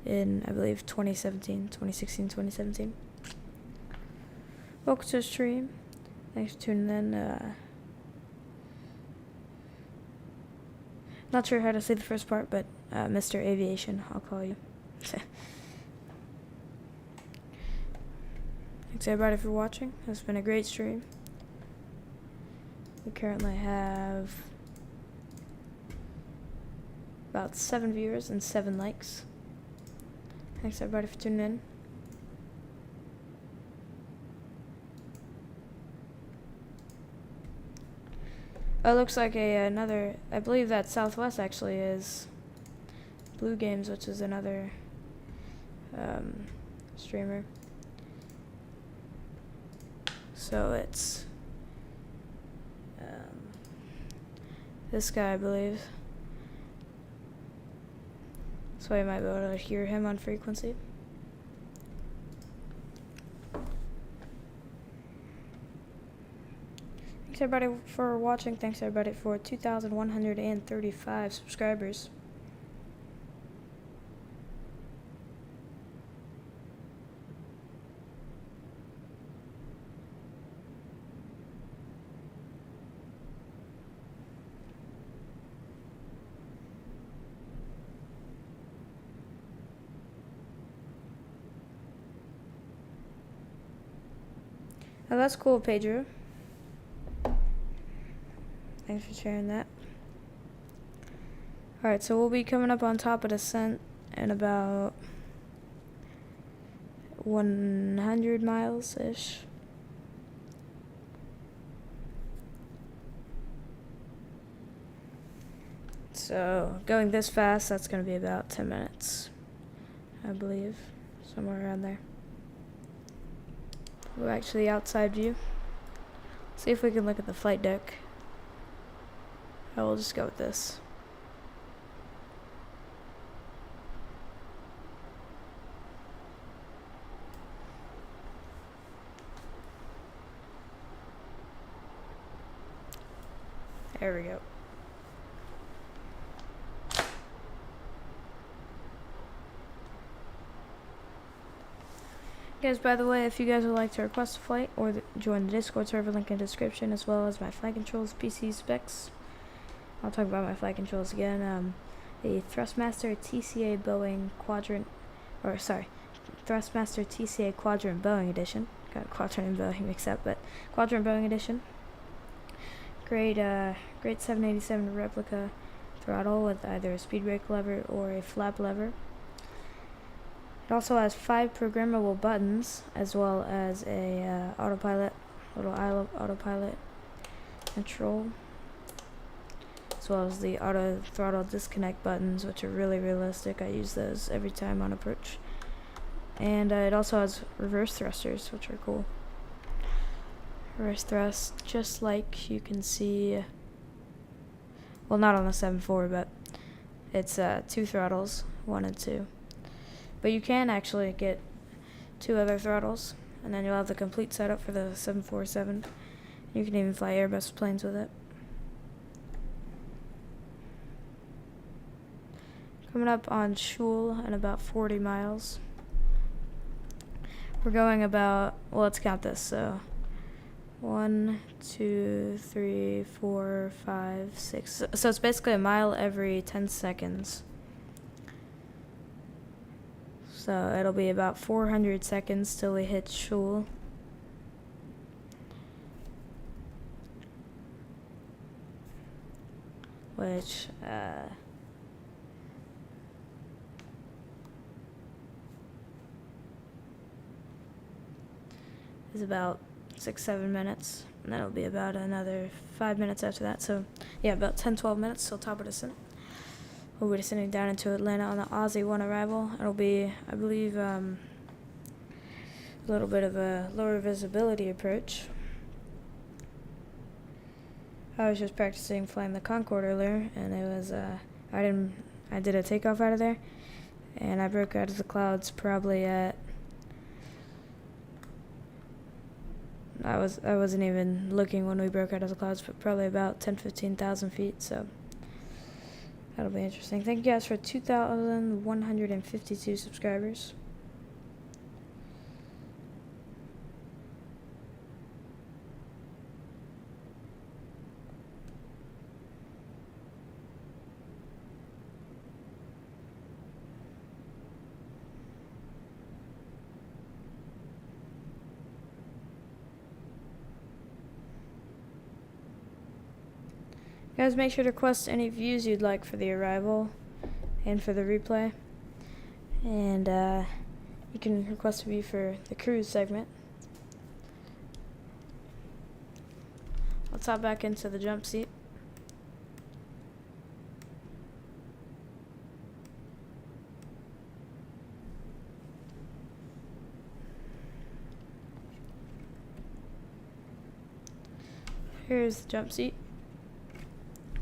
in, I believe, 2017. Welcome to the stream. Thanks for tuning in. Not sure how to say the first part, but Mr. Aviation, I'll call you. Thanks everybody for watching. It's been a great stream. We currently have about 7 viewers and 7 likes. Thanks everybody for tuning in. Oh, it looks like another, I believe that Southwest actually is Blue Games, which is another streamer. So it's this guy, I believe. So you might be able to hear him on frequency. Thanks everybody for watching. Thanks everybody for 2,135 subscribers. Oh, that's cool, Pedro. Thanks for sharing that. Alright, so we'll be coming up on top of descent in about 100 miles-ish. So, going this fast, that's going to be about 10 minutes, I believe. Somewhere around there. Go back to the outside view. See if we can look at the flight deck. I will just go with this. There we go. Guys, by the way, if you guys would like to request a flight or join the Discord server, link in the description, as well as my flight controls, PC specs. I'll talk about my flight controls again. The Thrustmaster TCA Boeing Quadrant, Thrustmaster TCA Quadrant Boeing Edition. Got Quadrant and Boeing mixed up, but Quadrant Boeing Edition. Great 787 replica throttle with either a speed brake lever or a flap lever. It also has 5 programmable buttons, as well as a autopilot, little autopilot control, as well as the auto throttle disconnect buttons, which are really realistic. I use those every time on approach. And it also has reverse thrusters, which are cool. Reverse thrust, just like you can see, well, not on the 7.4, but it's 2 throttles, 1 and 2. But you can actually get 2 other throttles, and then you'll have the complete setup for the 747. You can even fly Airbus planes with it. Coming up on Schul in about 40 miles. We're going about, well, let's count this. So 1, 2, 3, 4, 5, 6. So it's basically a mile every 10 seconds. So it'll be about 400 seconds till we hit Shul. Which, is about 6-7 minutes, and that'll be about another 5 minutes after that. So yeah, about 10-12 minutes till top of descent. We'll be descending down into Atlanta on the Aussie 1 arrival. It'll be, I believe, a little bit of a lower visibility approach. I was just practicing flying the Concorde earlier, and it was I did a takeoff out of there, and I broke out of the clouds probably at, I wasn't even looking when we broke out of the clouds, but probably about 10,000-15,000 feet. So that'll be interesting. Thank you guys for 2,152 subscribers. Guys, make sure to request any views you'd like for the arrival and for the replay. And you can request a view for the cruise segment. Let's hop back into the jump seat. Here's the jump seat.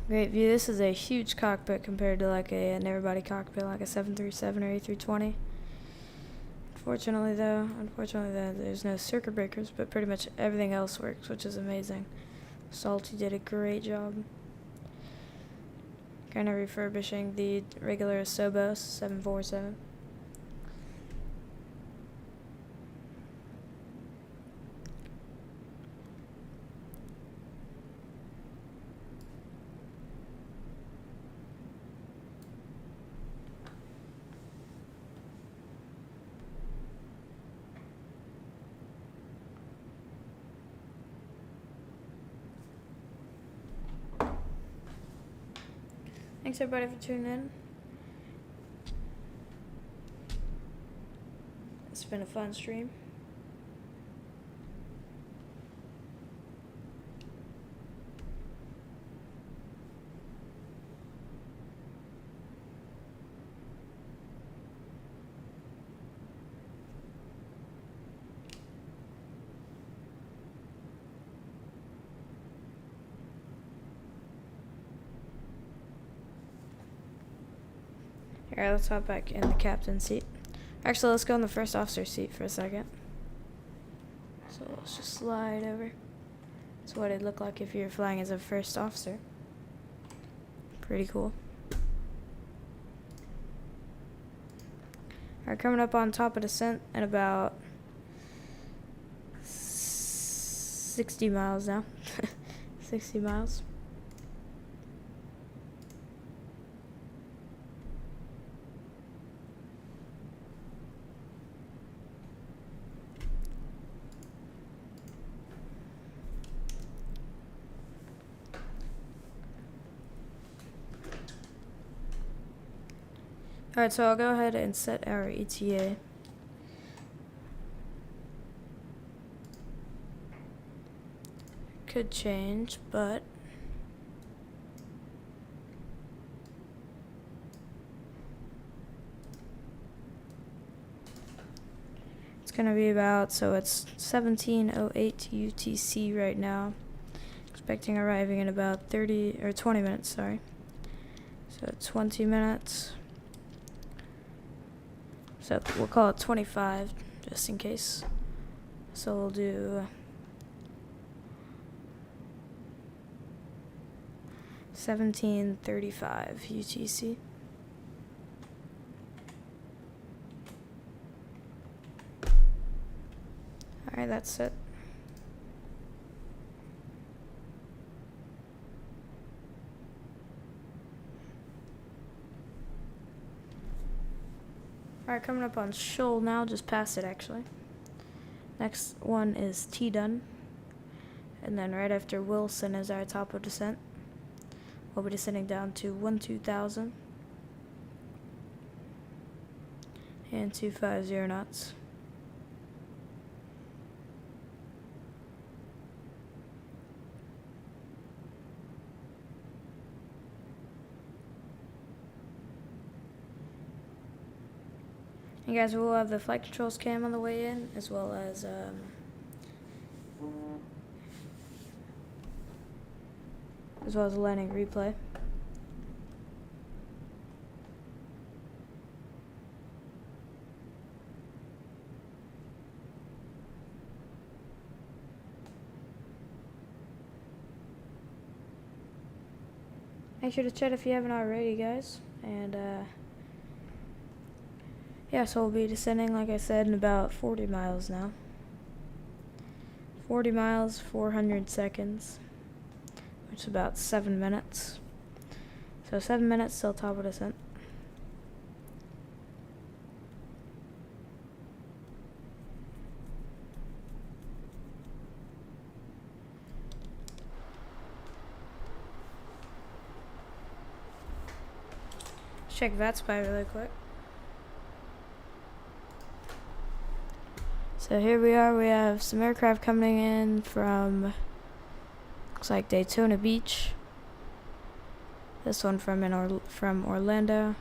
Great view. This is a huge cockpit compared to like an everybody cockpit, like a 737 or A320. Unfortunately, there's no circuit breakers, but pretty much everything else works, which is amazing. Salty did a great job. Kind of refurbishing the regular Sobos 747. Thanks everybody for tuning in. It's been a fun stream. Alright, let's hop back in the captain's seat. Actually, let's go in the first officer seat for a second. So let's just slide over. That's what it'd look like if you're flying as a first officer. Pretty cool. Alright, coming up on top of descent at about 60 miles now. 60 miles. Alright, so I'll go ahead and set our ETA. Could change, but it's gonna be about, so it's 17:08 UTC right now. Expecting arriving in about 20 minutes, sorry. So 20 minutes. So we'll call it 25, just in case. So we'll do 17:35 UTC. that's it. Alright, coming up on Shoal now, just past it actually. Next one is T-Dun. And then right after Wilson is our top of descent. We'll be descending down to 12,000 and 250 knots. And guys, we'll have the flight controls cam on the way in, as well as the landing replay. Make sure to chat if you haven't already, guys. And yeah, so we'll be descending, like I said, in about 40 miles now. 40 miles, 400 seconds, which is about 7 minutes. So 7 minutes till top of descent. Check Vatsim really quick. So here we are, we have some aircraft coming in from, looks like Daytona Beach. This one from Orlando.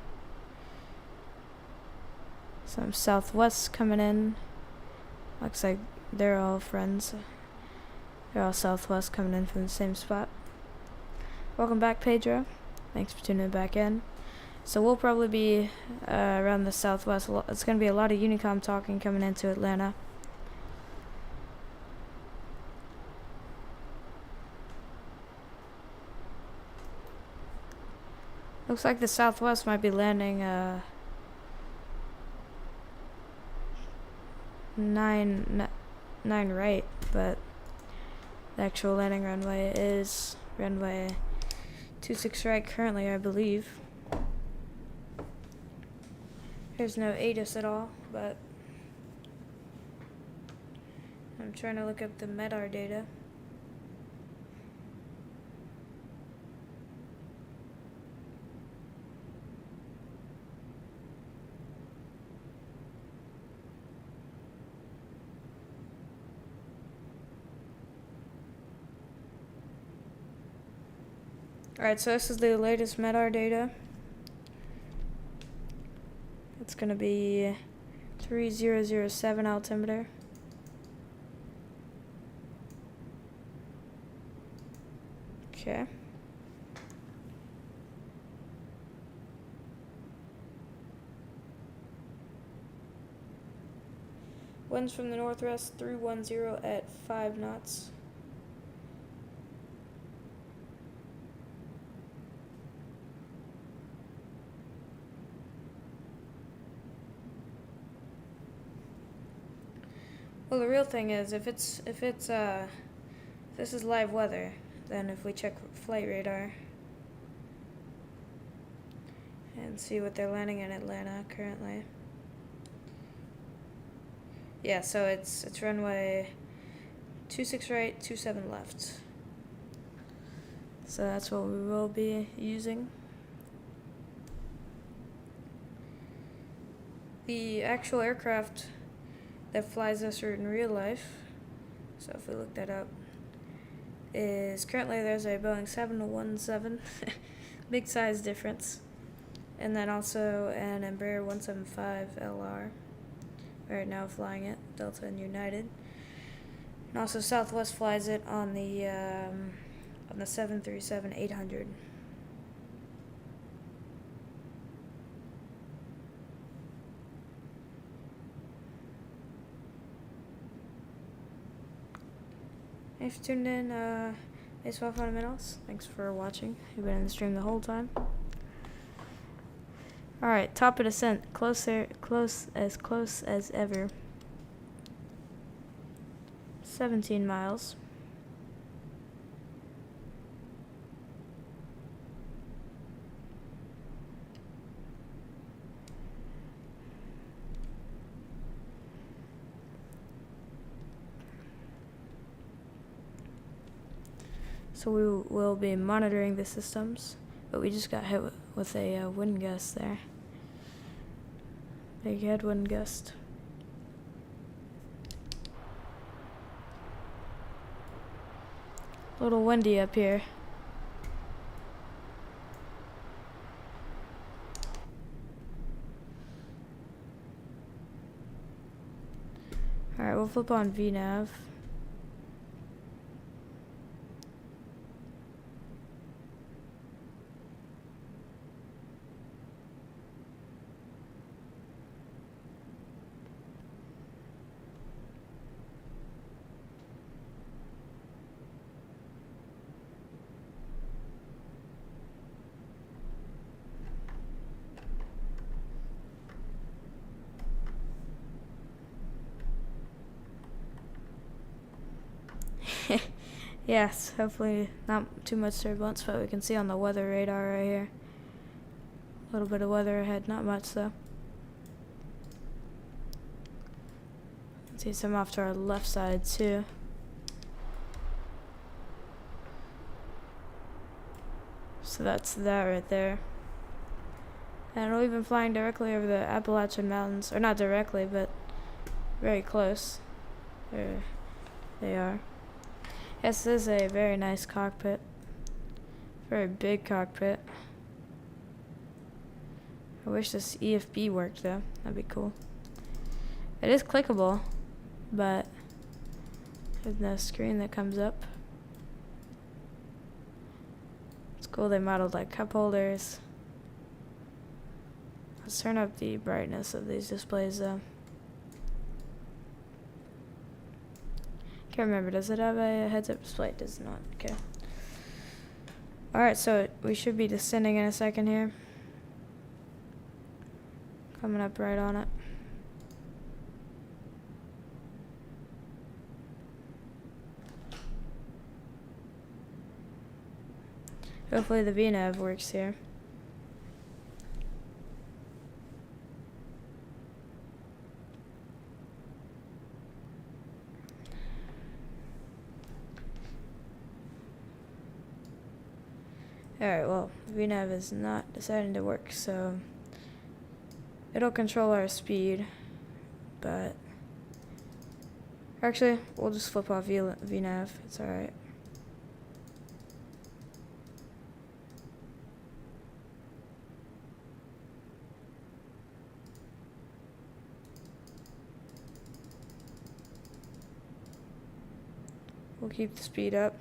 Some Southwest coming in. Looks like they're all friends. They're all Southwest coming in from the same spot. Welcome back, Pedro. Thanks for tuning back in. So we'll probably be around the Southwest. It's going to be a lot of Unicom talking coming into Atlanta. Looks like the Southwest might be landing 9 right, but the actual landing runway is runway 26 right currently, I believe. There's no ATIS at all, but I'm trying to look up the MEDAR data. Alright, so this is the latest MEDAR data. It's going to be 3007 altimeter. Okay. Winds from the northwest 310 at 5 knots. Well, the real thing is, if this is live weather, then if we check flight radar and see what they're landing in Atlanta currently. Yeah, so it's runway 26 right, 27 left. So that's what we will be using. The actual aircraft that flies this route in real life, so if we look that up, is currently there's a Boeing 717, big size difference, and then also an Embraer 175 LR, right now flying it, Delta and United, and also Southwest flies it on the 737-800. Thanks for tuning in, Baseball Fundamentals. Thanks for watching. You've been in the stream the whole time. Alright, top of descent. Close as ever. 17 miles. So we will be monitoring the systems, but we just got hit with a wind gust there. Big headwind gust. A little windy up here. Alright, we'll flip on VNav. Yes, hopefully not too much turbulence, but we can see on the weather radar right here. A little bit of weather ahead, not much though. See some off to our left side too. So that's that right there. And we've been flying directly over the Appalachian Mountains, or not directly, but very close. There they are. Yes, this is a very nice cockpit. Very big cockpit. I wish this EFB worked though. That'd be cool. It is clickable, but there's no screen that comes up. It's cool they modeled like cup holders. Let's turn up the brightness of these displays though. Can't remember, does it have a heads-up display? It does not. Okay. Alright, so we should be descending in a second here. Coming up right on it. Hopefully the VNav works here. Alright, well, VNav is not deciding to work, so it'll control our speed, but actually, we'll just flip off VNav, it's alright. We'll keep the speed up.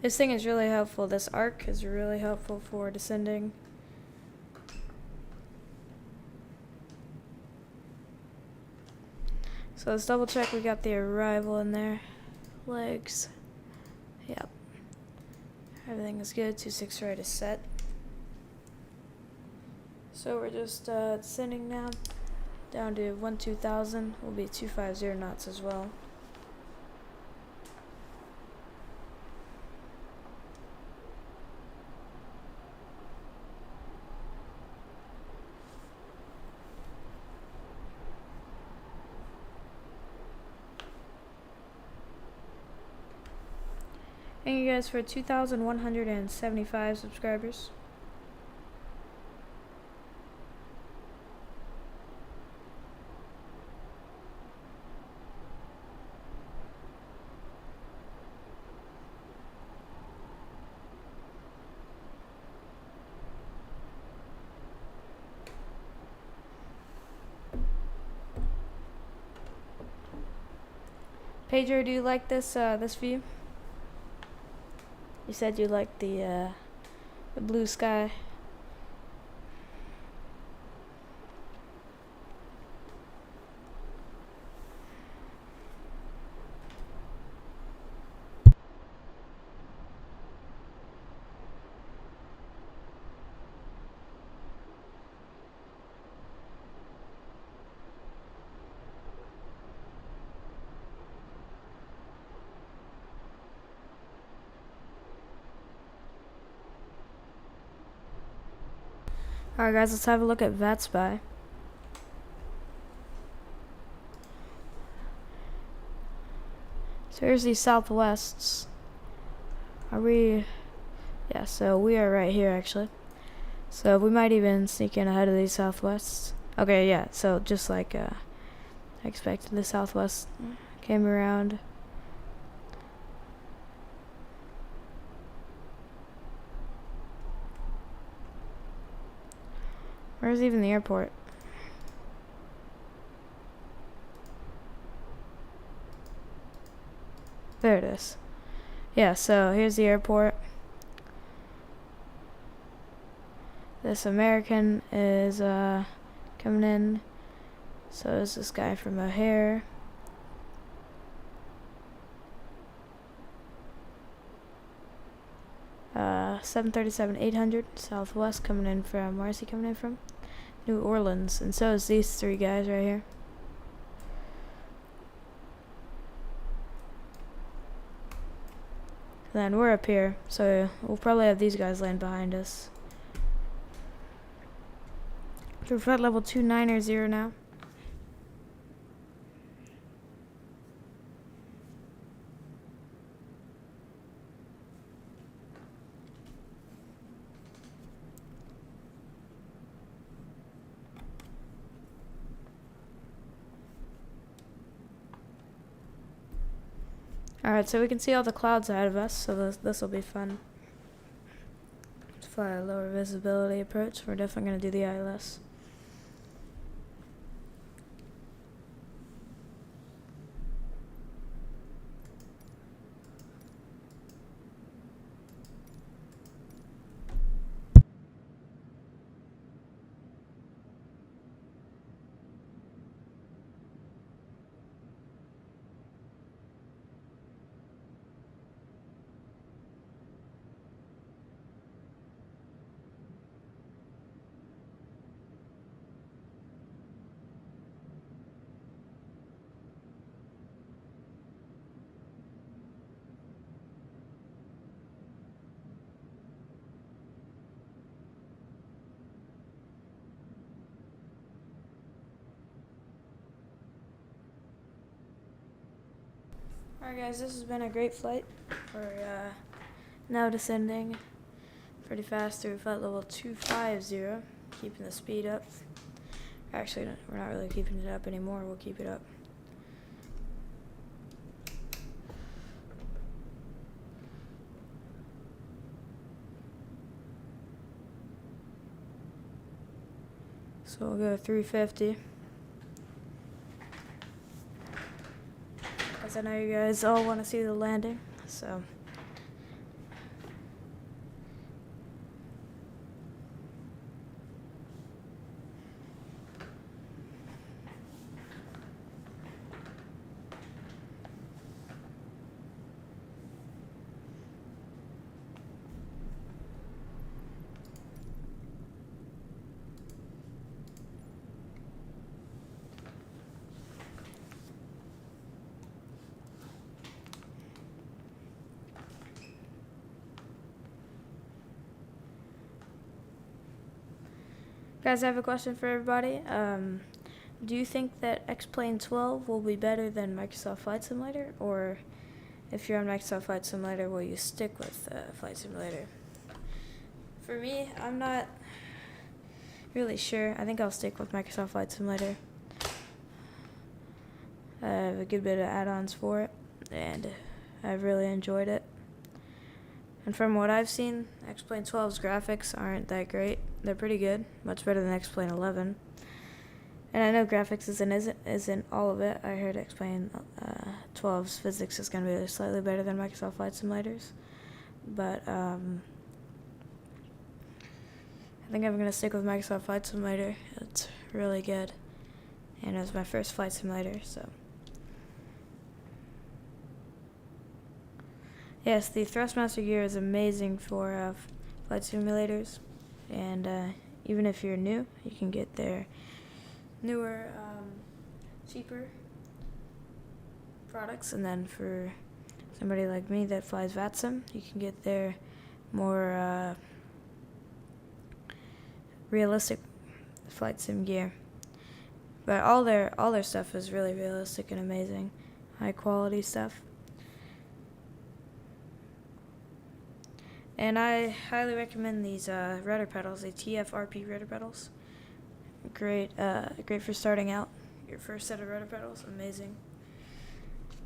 This thing is really helpful. This arc is really helpful for descending. So let's double check we got the arrival in there. Legs. Yep. Everything is good. 26 right is set. So we're just descending now. Down to 12,000. We'll be 250 knots as well. Thank you guys for 2,175 subscribers. Pedro, do you like this this view? You said you liked the blue sky. Alright guys, let's have a look at VATSpy. So here's the southwests. Are we? Yeah, so we are right here actually. So we might even sneak in ahead of these southwests. Okay, yeah, so just like I expected, the southwest came around. Where's even the airport? There it is. Yeah, so here's the airport. This American is coming in. So is this guy from O'Hare. Uh, 737-800 Southwest coming in from, where is he coming in from? New Orleans. And so is these three guys right here. And then we're up here, so we'll probably have these guys land behind us. We're flight level 290 now. Alright, so we can see all the clouds ahead of us, so this will be fun. Let's fly a lower visibility approach. We're definitely going to do the ILS. Alright guys, this has been a great flight. We're now descending pretty fast through flight level 250, keeping the speed up. Actually, we're not really keeping it up anymore, we'll keep it up. So we'll go 350. Because I know you guys all want to see the landing, so. Guys, I have a question for everybody. Do you think that X-Plane 12 will be better than Microsoft Flight Simulator? Or if you're on Microsoft Flight Simulator, will you stick with Flight Simulator? For me, I'm not really sure. I think I'll stick with Microsoft Flight Simulator. I have a good bit of add-ons for it, and I've really enjoyed it. And from what I've seen, X-Plane 12's graphics aren't that great. They're pretty good, much better than X-Plane 11. And I know graphics isn't all of it. I heard X-Plane 12's physics is going to be slightly better than Microsoft Flight Simulators. But I think I'm going to stick with Microsoft Flight Simulator. It's really good. And it was my first flight simulator, so. Yes, the Thrustmaster gear is amazing for flight simulators, and even if you're new, you can get their newer, cheaper products, and then for somebody like me that flies Vatsim, you can get their more realistic flight sim gear. But all their stuff is really realistic and amazing, high quality stuff. And I highly recommend these rudder pedals, the TFRP rudder pedals. Great for starting out your first set of rudder pedals. Amazing.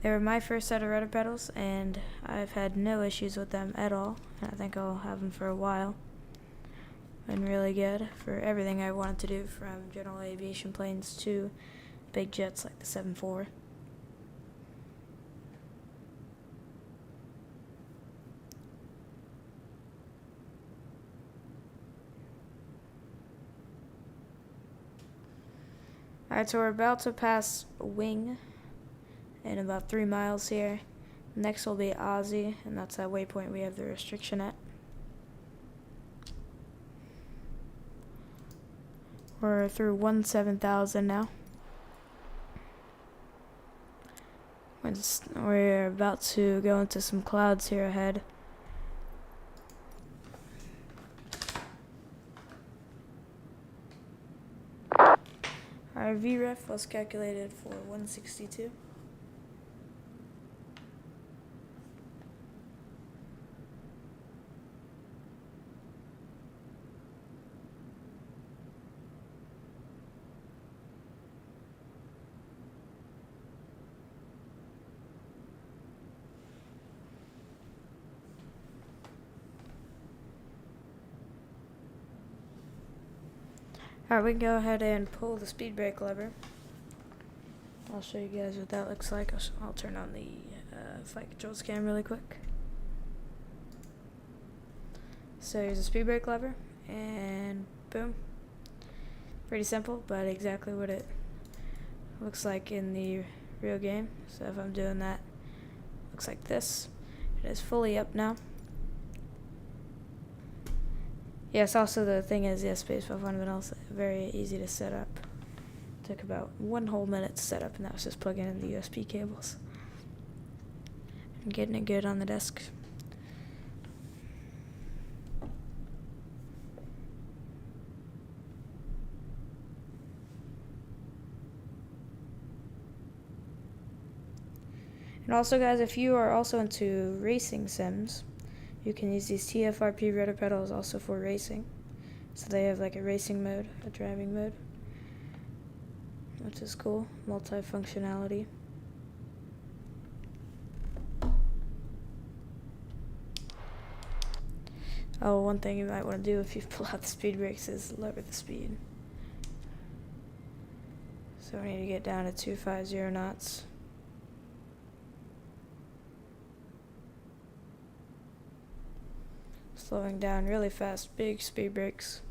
They were my first set of rudder pedals, and I've had no issues with them at all. And I think I'll have them for a while. Been really good for everything I wanted to do, from general aviation planes to big jets like the 747. Alright, so we're about to pass Wing in about 3 miles here. Next will be Aussie, and that's that waypoint we have the restriction at. We're through 17,000 now. We're about to go into some clouds here ahead. Our VREF was calculated for 162. Alright, we can go ahead and pull the speed brake lever. I'll show you guys what that looks like. I'll turn on the flight controls cam really quick. So here's the speed brake lever, and boom. Pretty simple, but exactly what it looks like in the real game. So if I'm doing that, looks like this. It is fully up now. Yes, also the thing is, yes, Space 500 also very easy to set up. Took about 1 whole minute to set up, and that was just plugging in the USB cables and getting it good on the desk. And also, guys, if you are also into racing sims, you can use these TFRP rudder pedals also for racing. So they have like a racing mode, a driving mode, which is cool, multi-functionality. Oh, one thing you might want to do if you pull out the speed brakes is lower the speed. So we need to get down to 250 knots. Slowing down really fast, big speed brakes.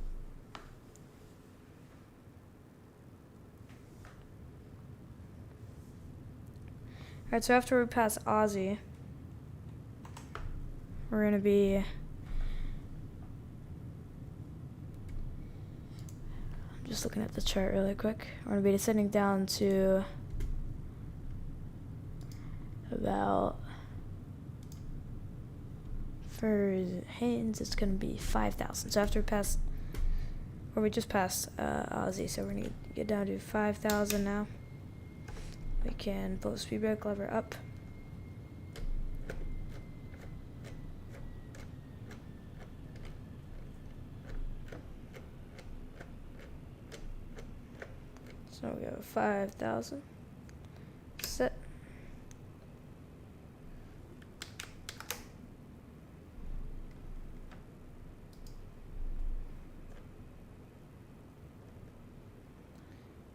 Alright, so after we pass Aussie, we're going to be... I'm just looking at the chart really quick. We're going to be descending down to about... For Haynes, it's going to be 5,000. So after we pass, or we just passed Aussie, so we're going to get down to 5,000 now. We can pull the speed brake lever up. So we go 5,000. Set.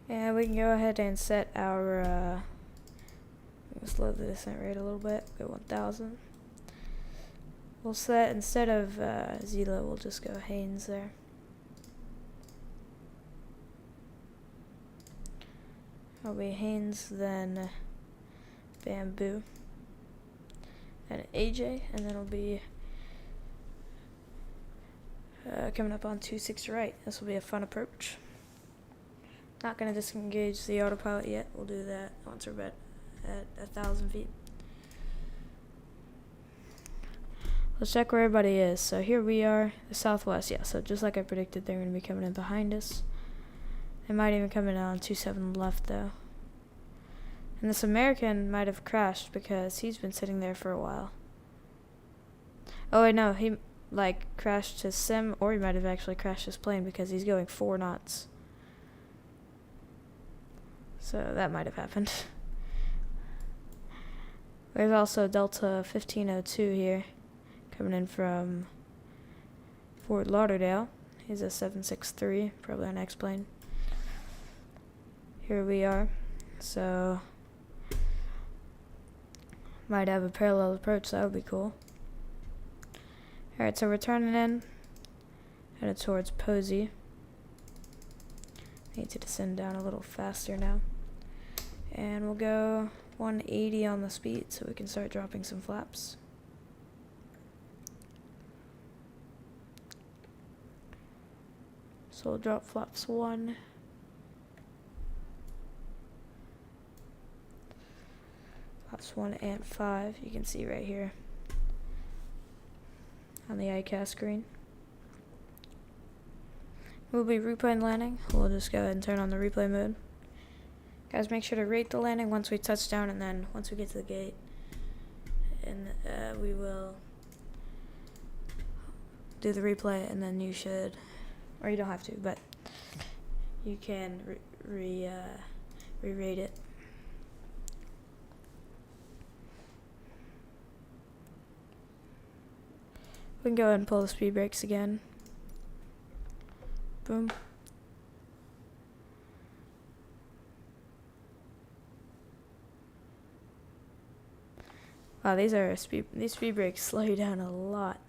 And we can go ahead and set our, slow the descent rate a little bit, go 1,000. We'll set, instead of Zila, we'll just go Haynes there. It'll be Haynes, then Bamboo, then AJ, and then it'll be coming up on 260 right. This will be a fun approach. Not going to disengage the autopilot yet. We'll do that once we're at 1,000 feet. Let's check where everybody is. So here we are, the southwest. Yeah, so just like I predicted, they're going to be coming in behind us. They might even come in on 27 left, though. And this American might have crashed because he's been sitting there for a while. Oh, wait, no, he, like, crashed his sim, or he might have actually crashed his plane because he's going 4 knots. So that might have happened. There's also Delta 1502 here, coming in from Fort Lauderdale. He's a 763, probably an X-plane. Here we are. So, might have a parallel approach, that would be cool. Alright, so we're turning in, headed towards Posey. Need to descend down a little faster now. And we'll go 180 on the speed so we can start dropping some flaps. So we'll drop flaps 1. Flaps 1 and 5, you can see right here on the ICAS screen. We'll be replay landing. We'll just go ahead and turn on the replay mode. Guys, make sure to rate the landing once we touch down, and then once we get to the gate, and we will do the replay, and then you should, or you don't have to, but you can re-rate it. We can go ahead and pull the speed brakes again. Boom. Wow, these speed brakes slow you down a lot.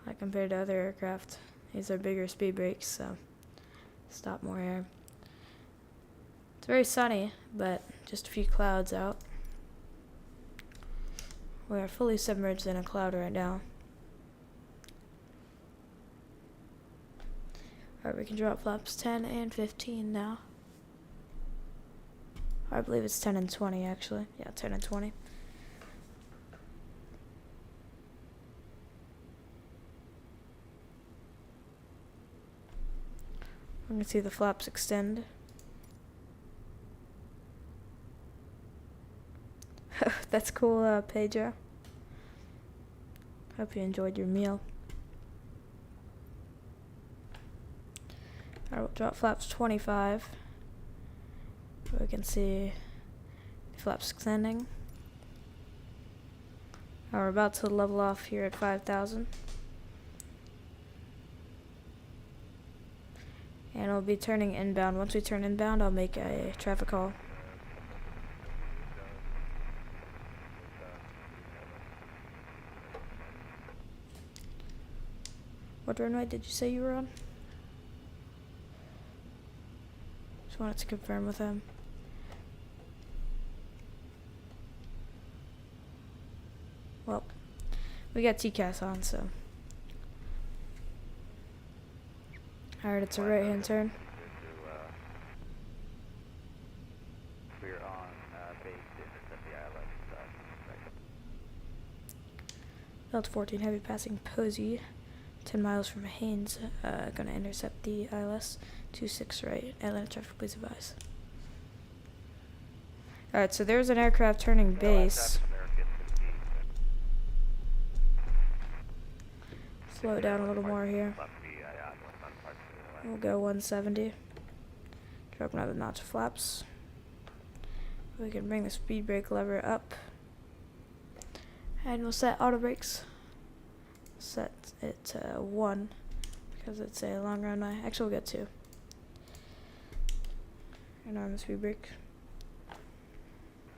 Like compared to other aircraft. These are bigger speed brakes, so stop more air. It's very sunny, but just a few clouds out. We are fully submerged in a cloud right now. Alright, we can drop flaps 10 and 15 now. I believe it's 10 and 20 actually. Yeah, 10 and 20. We can see the flaps extend. That's cool, Pedro. Hope you enjoyed your meal. Alright, we'll drop flaps 25. We can see the flaps extending. We're about to level off here at 5,000. And we'll be turning inbound. Once we turn inbound, I'll make a traffic call. What runway did you say you were on? Just wanted to confirm with him. Well, we got TCAS on, so. Alright, it's a right hand turn. We're on base to intercept the ILS. Delta 14 heavy passing Posey, 10 miles from Haines. Gonna intercept the ILS. 26 right. Atlanta traffic, please advise. Alright, so there's an aircraft turning base. Slow it down a little more here. We'll go 170. Drop another notch of flaps. We can bring the speed brake lever up. And we'll set auto brakes. Set it to 1 because it's a long runway. Actually, we'll get 2. And on the speed brake.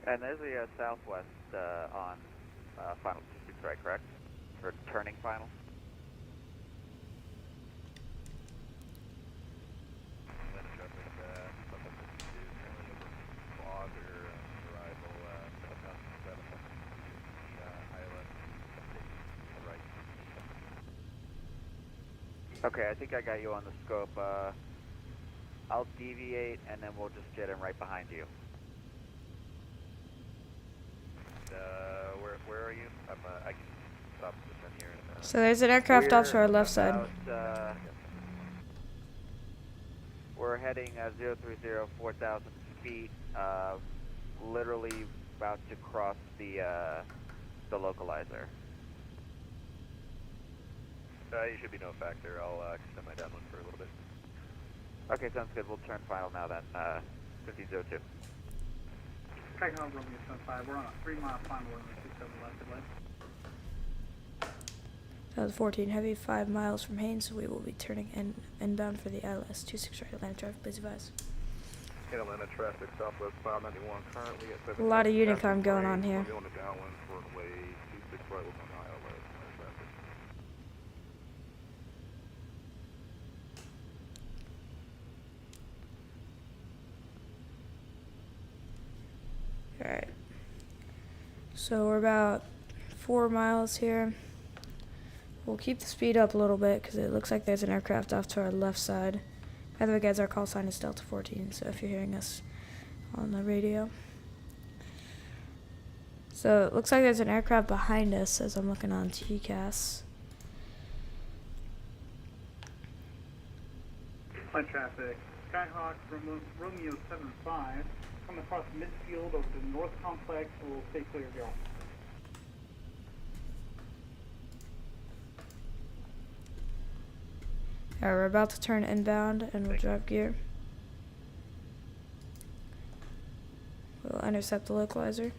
And there's the southwest on final right, correct? Or turning final? Okay, I think I got you on the scope. I'll deviate and then we'll just get him right behind you. Where are are you? I can stop this in here. So there's an aircraft off to our left side. We're heading 030, 4,000 feet. Literally about to cross the localizer. You should be no factor. I'll extend my downwind for a little bit. Okay, sounds good. We'll turn final now then. 1502. Tracking on Romeo 75. We're on a 3-mile final runway 27 left at left. That was 14 heavy, 5 miles from Haines, so we will be turning inbound for the ILS 26 right. Atlanta traffic, please advise. Atlanta traffic, southwest 591 currently at 7. A lot of Honeycomb going on here. We're on the downwind for runway 26 right with an ILS traffic. Alright. So we're about 4 miles here. We'll keep the speed up a little bit because it looks like there's an aircraft off to our left side. By the way, guys, our call sign is Delta 14, so if you're hearing us on the radio. So it looks like there's an aircraft behind us as I'm looking on TCAS. Flight traffic. Skyhawk Romeo 75. Coming across midfield over the north complex. We'll stay clear of y'all. Alright, we're about to turn inbound and we'll drop gear. We'll intercept the localizer.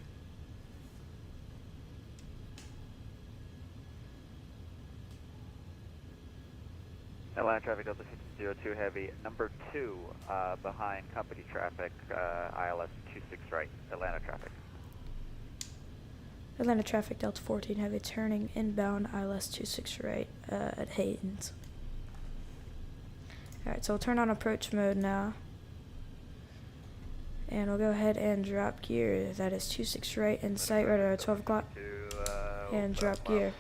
Atlanta traffic, Delta 1502 heavy. Number 2 behind company traffic, ILS 26 right. Atlanta traffic. Atlanta traffic, Delta 14 heavy, turning inbound, ILS 26 right at Hayden's. Alright, so we'll turn on approach mode now. And we'll go ahead and drop gear. That is 26 right in sight right at 12 o'clock. And drop gear.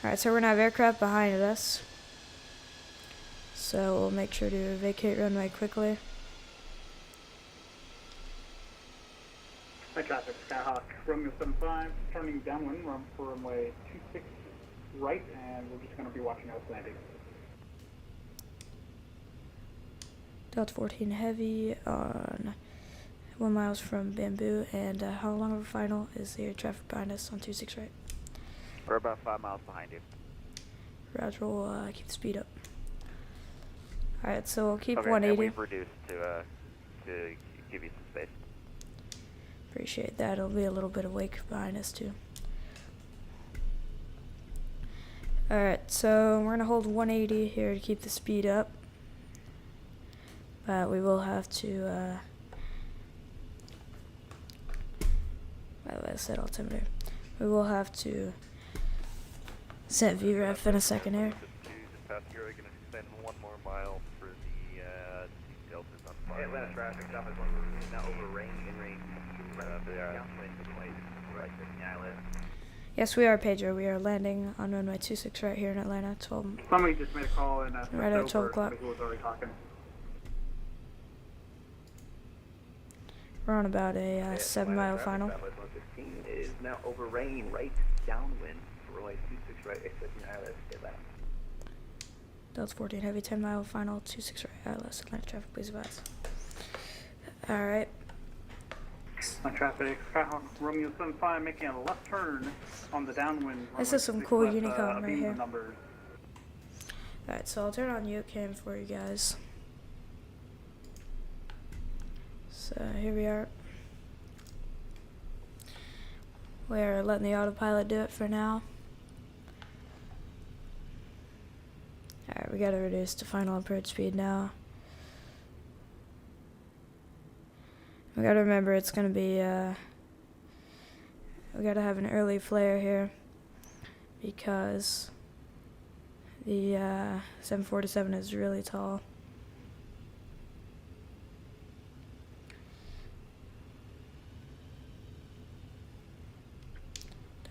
Alright, so we're gonna have aircraft behind us. So we'll make sure to vacate runway quickly. Flight traffic. Skyhawk Romeo 75. Turning downwind for runway 26 right, and we're just going to be watching us landing. Delta 14 heavy on 1 miles from Bamboo. And how long of a final is the air traffic behind us on 26 right? We're about 5 miles behind you. Roger, we'll keep the speed up. Alright, so we'll keep Okay, 180. and we've reduced to give you some space. Appreciate that. It'll be a little bit of wake behind us too. Alright, so we're going to hold 180 here to keep the speed up. But we will have to, by the way, set altimeter. We will have to set VREF in a second here. Just past here, we're going to extend 1 more mile for the Deltas on fire. Atlanta traffic, southwest 1 is now over range in range. Yes, we are, Pedro. We are landing on runway 26 right here in Atlanta. 12. Somebody just made a call and Right at 12 o'clock. Who was already talking. We're on about a 7-mile final. Southwest 115 is now over rain right downwind for runway 26 right, expecting ILS Atlanta. Delta 14 heavy 10-mile final 26 right ILS Atlanta traffic, please advise. Alright. On traffic, Skyhawk Romeo 75 making a left turn on the downwind. This is some cool Honeycomb right here. Numbers. Alright, so I'll turn on Yoke cam for you guys. So here we are. We are letting the autopilot do it for now. Alright, we gotta reduce to final approach speed now. We gotta remember it's gonna be, we gotta have an early flare here because the 747 is really tall.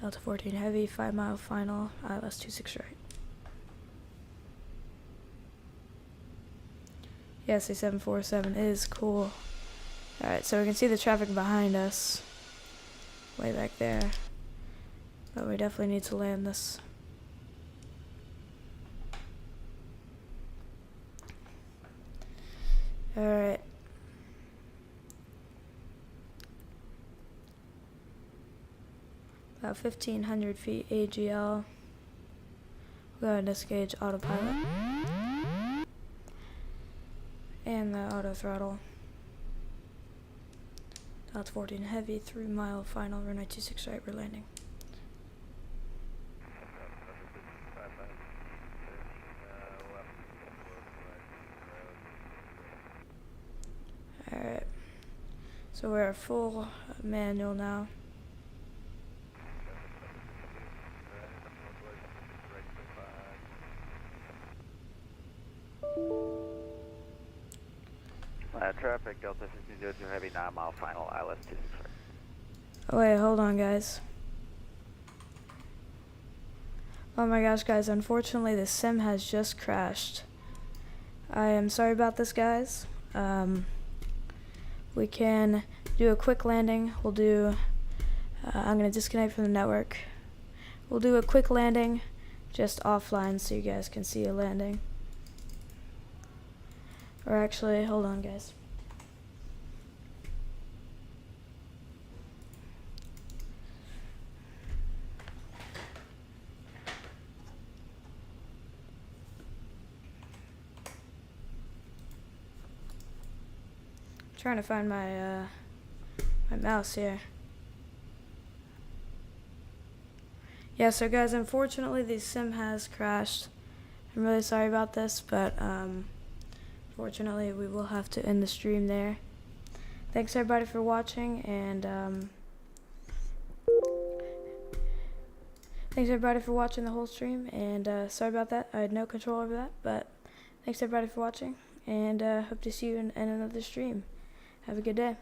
Delta 14 heavy, 5-mile final, ILS 26 right. Yes, a 747 is cool. Alright, so we can see the traffic behind us. Way back there. But we definitely need to land this. Alright. About 1,500 feet AGL. We'll go ahead and disengage autopilot. And the auto throttle. Delta 14 heavy, 3 mile final, runway 26 right, we're landing. Alright, so we're full manual now. Traffic, Delta 1502 Heavy, 9 mile final, ILS 26 right. Oh wait, hold on guys. Oh my gosh guys, unfortunately the sim has just crashed. I am sorry about this guys. We can do a quick landing. We'll do, I'm going to disconnect from the network. We'll do a quick landing just offline so you guys can see a landing. Or actually, hold on guys. Trying to find my my mouse here. Yeah, so guys, unfortunately the sim has crashed. I'm really sorry about this, but unfortunately we will have to end the stream there. Thanks everybody for watching, and thanks everybody for watching the whole stream, and sorry about that. I had no control over that, but thanks everybody for watching, and hope to see you in another stream. Have a good day.